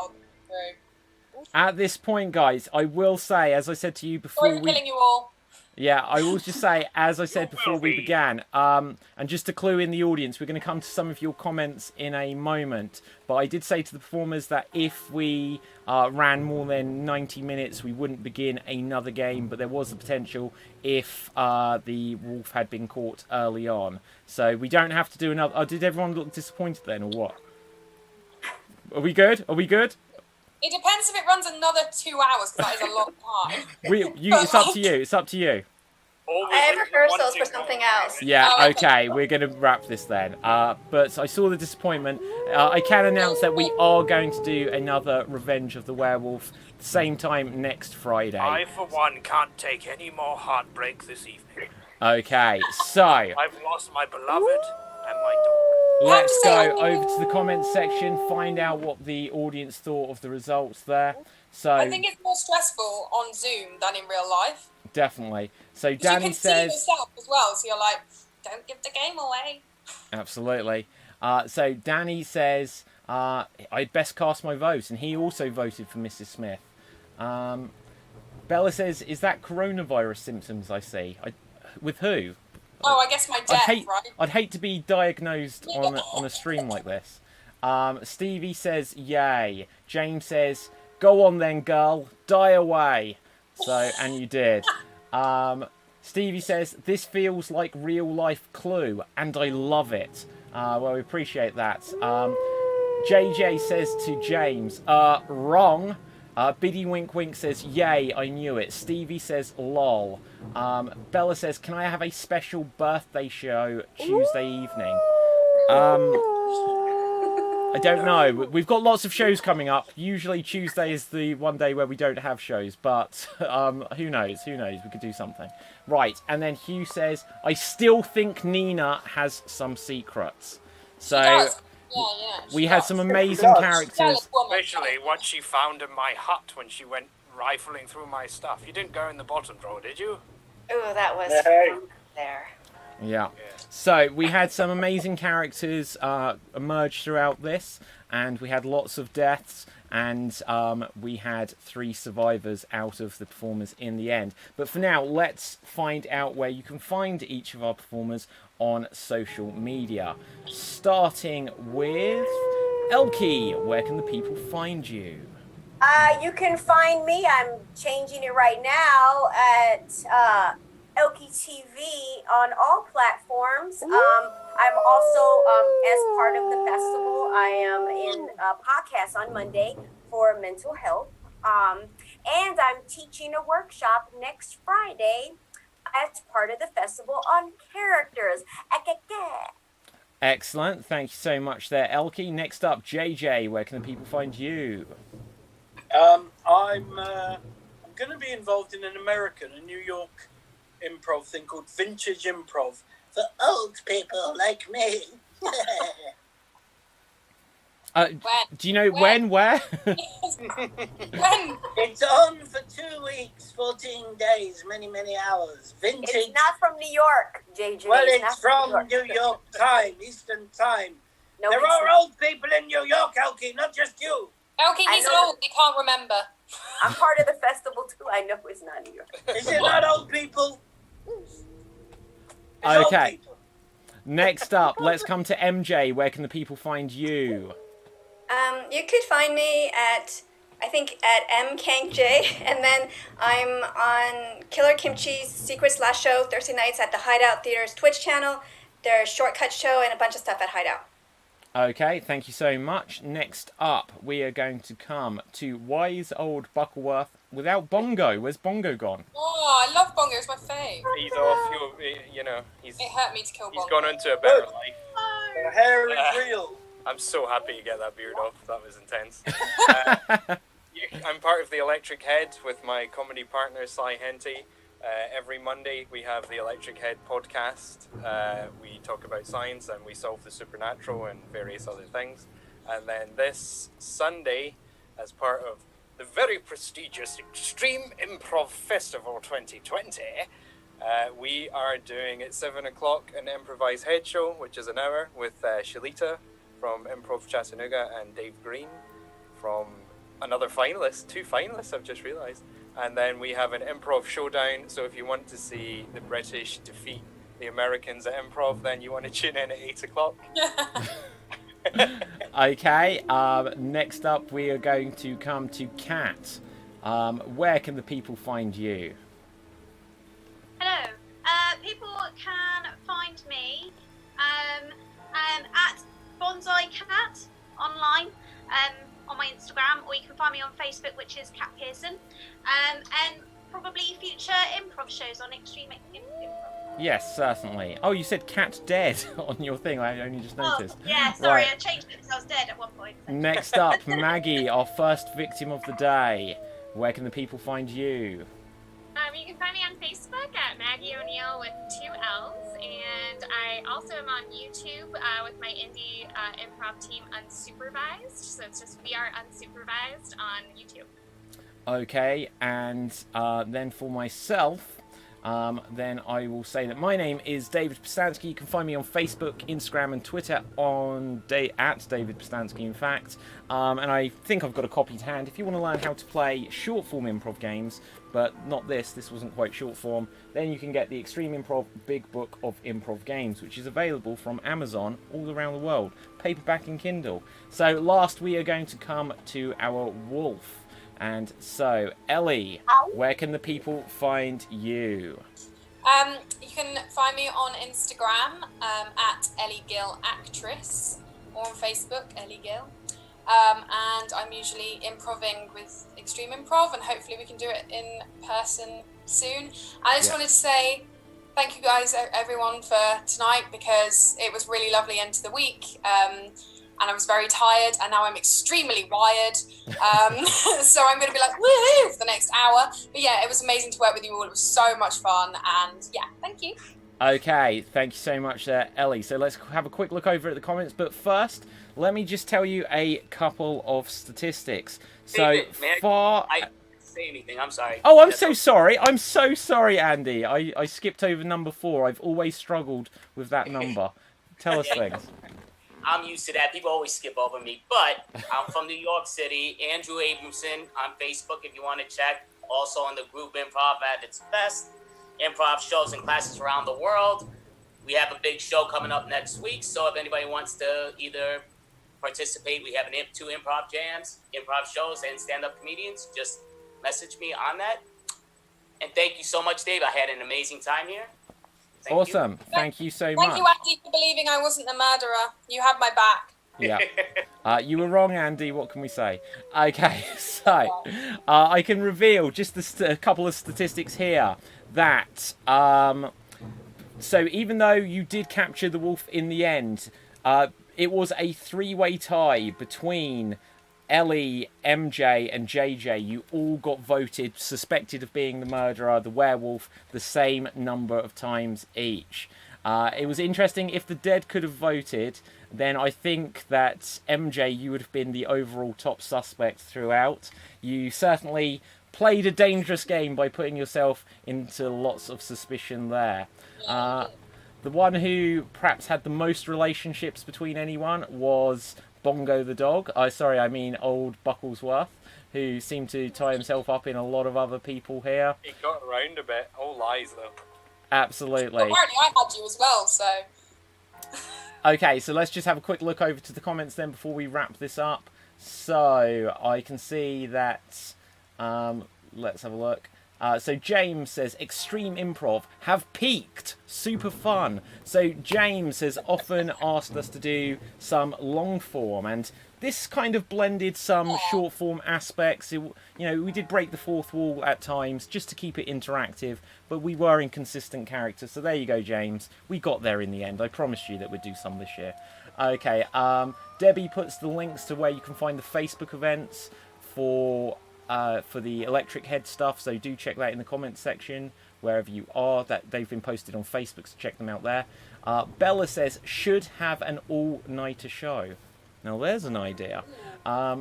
at this point, guys, I will say, as I said to you before sorry for killing you all. Yeah, I will just say, as I said before we began, and just to clue in the audience, we're going to come to some of your comments in a moment, but I did say to the performers that if we ran more than 90 minutes, we wouldn't begin another game, but there was the potential if the wolf had been caught early on. So we don't have to do another... Oh, did everyone look disappointed then, or what? Are we good? Are we good? It depends if it runs another 2 hours, because that is a long time. It's up to you. It's up to you. I have rehearsals for something else. Yeah, okay, we're going to wrap this then. But I saw the disappointment. I can announce that we are going to do another Revenge of the Werewolf same time next Friday. I, for one, can't take any more heartbreak this evening. Okay, so I've lost my beloved and my dog. let's go over to the comments section, find out what the audience thought of the results there. So I think it's more stressful on Zoom than in real life. definitely. So You Danny can says... see yourself as well, so you're like, don't give the game away. Absolutely. So Danny says, I'd best cast my vote, and he also voted for Mrs. Smith. Bella says, is that coronavirus symptoms I see? With who? Oh, I guess my death, right? I'd hate to be diagnosed on a stream like this. Stevie says, yay. James says, go on then, girl. Die away. So, and you did. Stevie says, this feels like real life Clue, and I love it. Well, we appreciate that. JJ says to James, wrong. Biddy Wink Wink says, yay, I knew it. Stevie says, lol. Bella says, can I have a special birthday show Tuesday evening? I don't know. We've got lots of shows coming up. Usually Tuesday is the one day where we don't have shows, but who knows? Who knows? We could do something. Right, and then Hugh says, I still think Nina has some secrets. So we had some amazing characters. Especially what she found in my hut when she went rifling through my stuff. You didn't go in the bottom drawer, did you? Ooh, that was there. Yeah. So we had some amazing characters emerge throughout this, and we had lots of deaths, and we had 3 survivors out of the performers in the end. But for now, let's find out where you can find each of our performers on social media. Starting with Elkie, where can the people find you? You can find me. I'm changing it right now at Elkie TV on all platforms. I'm also, as part of the festival, I am in a podcast on Monday for mental health. And I'm teaching a workshop next Friday as part of the festival on characters. Excellent. Thank you so much there, Elkie. Next up, JJ, where can the people find you? I'm going to be involved in a New York improv thing called Vintage Improv for old people like me. Do you know when, where? When? It's on for 2 weeks, 14 days, many, many hours. Vintage. It's not from New York, JJ. Well, it's from New York time, Eastern time. No, there are old people in New York, Elkie, not just you. Elkie, he's old. He can't remember. I'm part of the festival too. I know it's not New York. Is it not old people? Okay. Next up, let's come to MJ. Where can the people find you? You could find me at mkankj, and then I'm on Killer Kimchi's Secrets Last Show Thursday nights at the Hideout Theater's Twitch channel. There's Shortcut Show and a bunch of stuff at Hideout. Okay, thank you so much. Next up, we are going to come to Wise Old Buckleworth without Bongo. Where's Bongo gone? Oh, Oh, I love Bongo. It's my fave. He's off. He's It hurt me to kill Bongo. he's gone into a better life. The hair is real. I'm so happy to get that beard off. That was intense. I'm part of the Electric Head with my comedy partner, Cy Henty. Every Monday we have the Electric Head podcast. We talk about science and we solve the supernatural and various other things. And then this Sunday, as part of the very prestigious Extreme Improv Festival 2020, we are doing at 7 o'clock an improvised head show, which is an hour, with Shalita from Improv Chattanooga and Dave Green from another finalist, 2 finalists I've just realised. And then we have an improv showdown, so if you want to see the British defeat the Americans at improv, then you want to tune in at 8 o'clock. Okay, next up we are going to come to Kat. Where can the people find you? Hello. People can find me at Bonsai Cat online on my Instagram, or you can find me on Facebook, which is Kat Pearson, and probably future improv shows on Extreme Improv. Yes, certainly. Oh, you said Cat Dead on your thing. I only just noticed. Oh, yeah, sorry, Right. I changed it because I was dead at one point. Next up, Maggie, our first victim of the day. Where can the people find you? You can find me on Facebook at Maggie O'Neill with 2 L's, and I also am on YouTube with my indie improv team Unsupervised. So it's just VR Unsupervised on YouTube. Okay, and then for myself, then I will say that my name is David Pustansky. You can find me on Facebook, Instagram, and Twitter at David Pustansky, in fact. And I think I've got a copy to hand. If you want to learn how to play short-form improv games, but not this wasn't quite short-form, then you can get the Extreme Improv Big Book of Improv Games, which is available from Amazon all around the world, paperback and Kindle. So last we are going to come to our wolf. And so, Ellie, where can the people find you? You can find me on Instagram at Ellie Gill Actress, or on Facebook, Ellie Gill. And I'm usually improving with Extreme Improv, and hopefully we can do it in person soon. I just wanted to say thank you guys, everyone, for tonight, because it was really lovely end to the week. And I was very tired, and now I'm extremely wired. So I'm going to be like, woohoo, for the next hour. But yeah, it was amazing to work with you all. It was so much fun, and yeah, thank you. Okay, thank you so much there, Ellie. So let's have a quick look over at the comments. But first, let me just tell you a couple of statistics. So David, I didn't say anything. I'm sorry. Oh, I'm so sorry. I'm so sorry, Andy. I skipped over number 4. I've always struggled with that number. Tell us things. I'm used to that. People always skip over me. But I'm from New York City. Andrew Abramson on Facebook if you want to check. Also on the group Improv at its best. Improv shows and classes around the world. We have a big show coming up next week. So if anybody wants to either participate, we have 2 improv jams, improv shows, and stand-up comedians. Just message me on that. And thank you so much, Dave. I had an amazing time here. Awesome. Thank you so much. Thank you, Andy, for believing I wasn't the murderer. You had my back. Yeah. You were wrong, Andy. What can we say? Okay, so I can reveal just a couple of statistics here. That, so even though you did capture the wolf in the end, it was a 3-way tie between Ellie, MJ, and JJ. You all got voted, suspected of being the murderer, the werewolf, the same number of times each. It was interesting. If the dead could have voted, then I think that MJ, you would have been the overall top suspect throughout. You certainly played a dangerous game by putting yourself into lots of suspicion there. The one who perhaps had the most relationships between anyone was Bongo the dog. I mean old Bucklesworth, who seemed to tie himself up in a lot of other people here. He got around a bit. All lies, though. Absolutely. Well, apparently I had you as well, so... Okay, so let's just have a quick look over to the comments then before we wrap this up. So, I can see that... let's have a look. So James says, Extreme Improv have peaked. Super fun. So James has often asked us to do some long form, and this kind of blended some short form aspects. We did break the fourth wall at times just to keep it interactive, but we were inconsistent characters. So there you go, James. We got there in the end. I promised you that we'd do some this year. Okay, Debbie puts the links to where you can find the Facebook events for the Electric Head stuff, so do check that in the comments section wherever you are. That they've been posted on Facebook, so check them out there. Bella says should have an all-nighter show. Now there's an idea.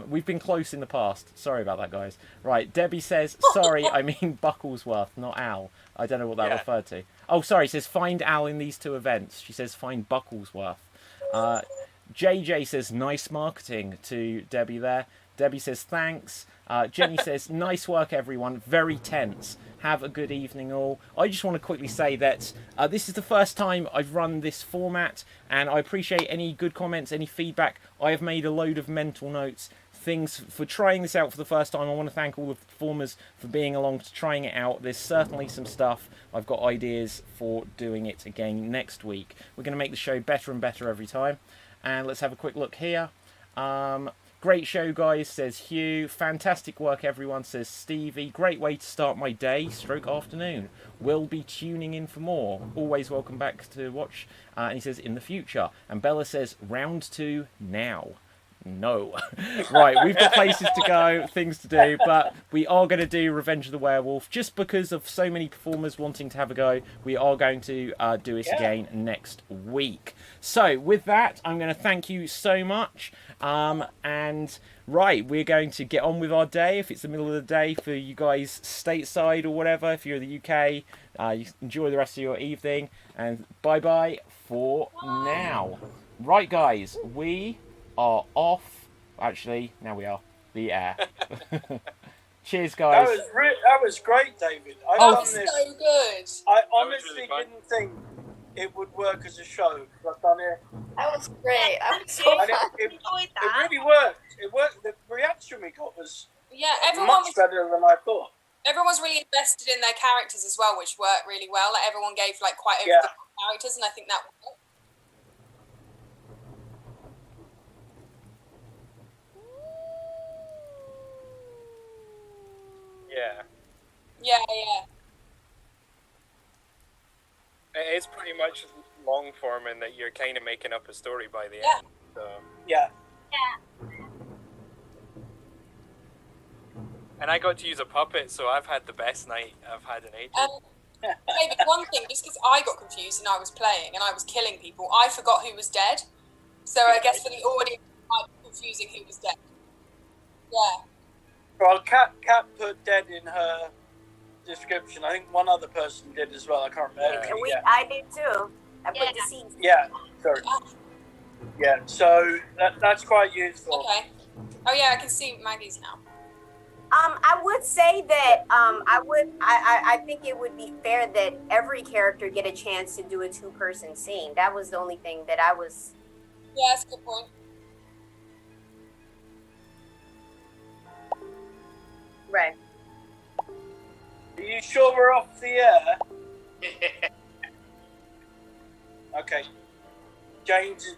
We've been close in the past. Sorry about that, guys. Right, Debbie says sorry, I mean Bucklesworth, not Al. I don't know what that referred to. Oh, sorry, it says find Al in these two events. She says find Bucklesworth. JJ says nice marketing to Debbie there. Debbie says thanks. Jenny says nice work everyone, very tense. Have a good evening all. I just want to quickly say that this is the first time I've run this format, and I appreciate any good comments, any feedback. I have made a load of mental notes, things for trying this out for the first time. I want to thank all the performers for being along to trying it out. There's certainly some stuff. I've got ideas for doing it again next week. We're going to make the show better and better every time. And let's have a quick look here. Great show, guys, says Hugh. Fantastic work, everyone, says Stevie. Great way to start my day, stroke afternoon. Will be tuning in for more. Always welcome back to watch. And he says, in the future. And Bella says, round 2 now. No. Right, we've got places to go, things to do, but we are going to do Revenge of the Werewolf. Just because of so many performers wanting to have a go, we are going to do it again next week. So, with that, I'm going to thank you so much. And, right, we're going to get on with our day. If it's the middle of the day for you guys stateside or whatever, if you're in the UK, you enjoy the rest of your evening. And bye-bye for now. Right, guys, we are off. Actually, now we are the air. Cheers, guys. That was great, David. I've done this. So good. I honestly didn't think it would work as a show. I've done it. That was great. I was so And it really worked. It worked. The reaction we got was much better than I thought. Everyone was really invested in their characters as well, which worked really well. Like everyone gave quite over the characters, and I think that worked. Yeah. It is pretty much long form in that you're kind of making up a story by the end. So. Yeah. And I got to use a puppet, so I've had the best night I've had in ages. David, one thing, just because I got confused and I was playing and I was killing people, I forgot who was dead. So I guess for the audience, it might be confusing who was dead. Yeah. Well, Kat put dead in her description. I think one other person did as well. I can't remember. I did too. I put deceased. Yeah, sorry. Yeah, so that's quite useful. Okay. Oh yeah, I can see Maggie's now. I would say that I think it would be fair that every character get a chance to do a 2-person scene. That was the only thing that I was. Yeah, that's a good point. Right. Are you sure we're off the air? Okay. James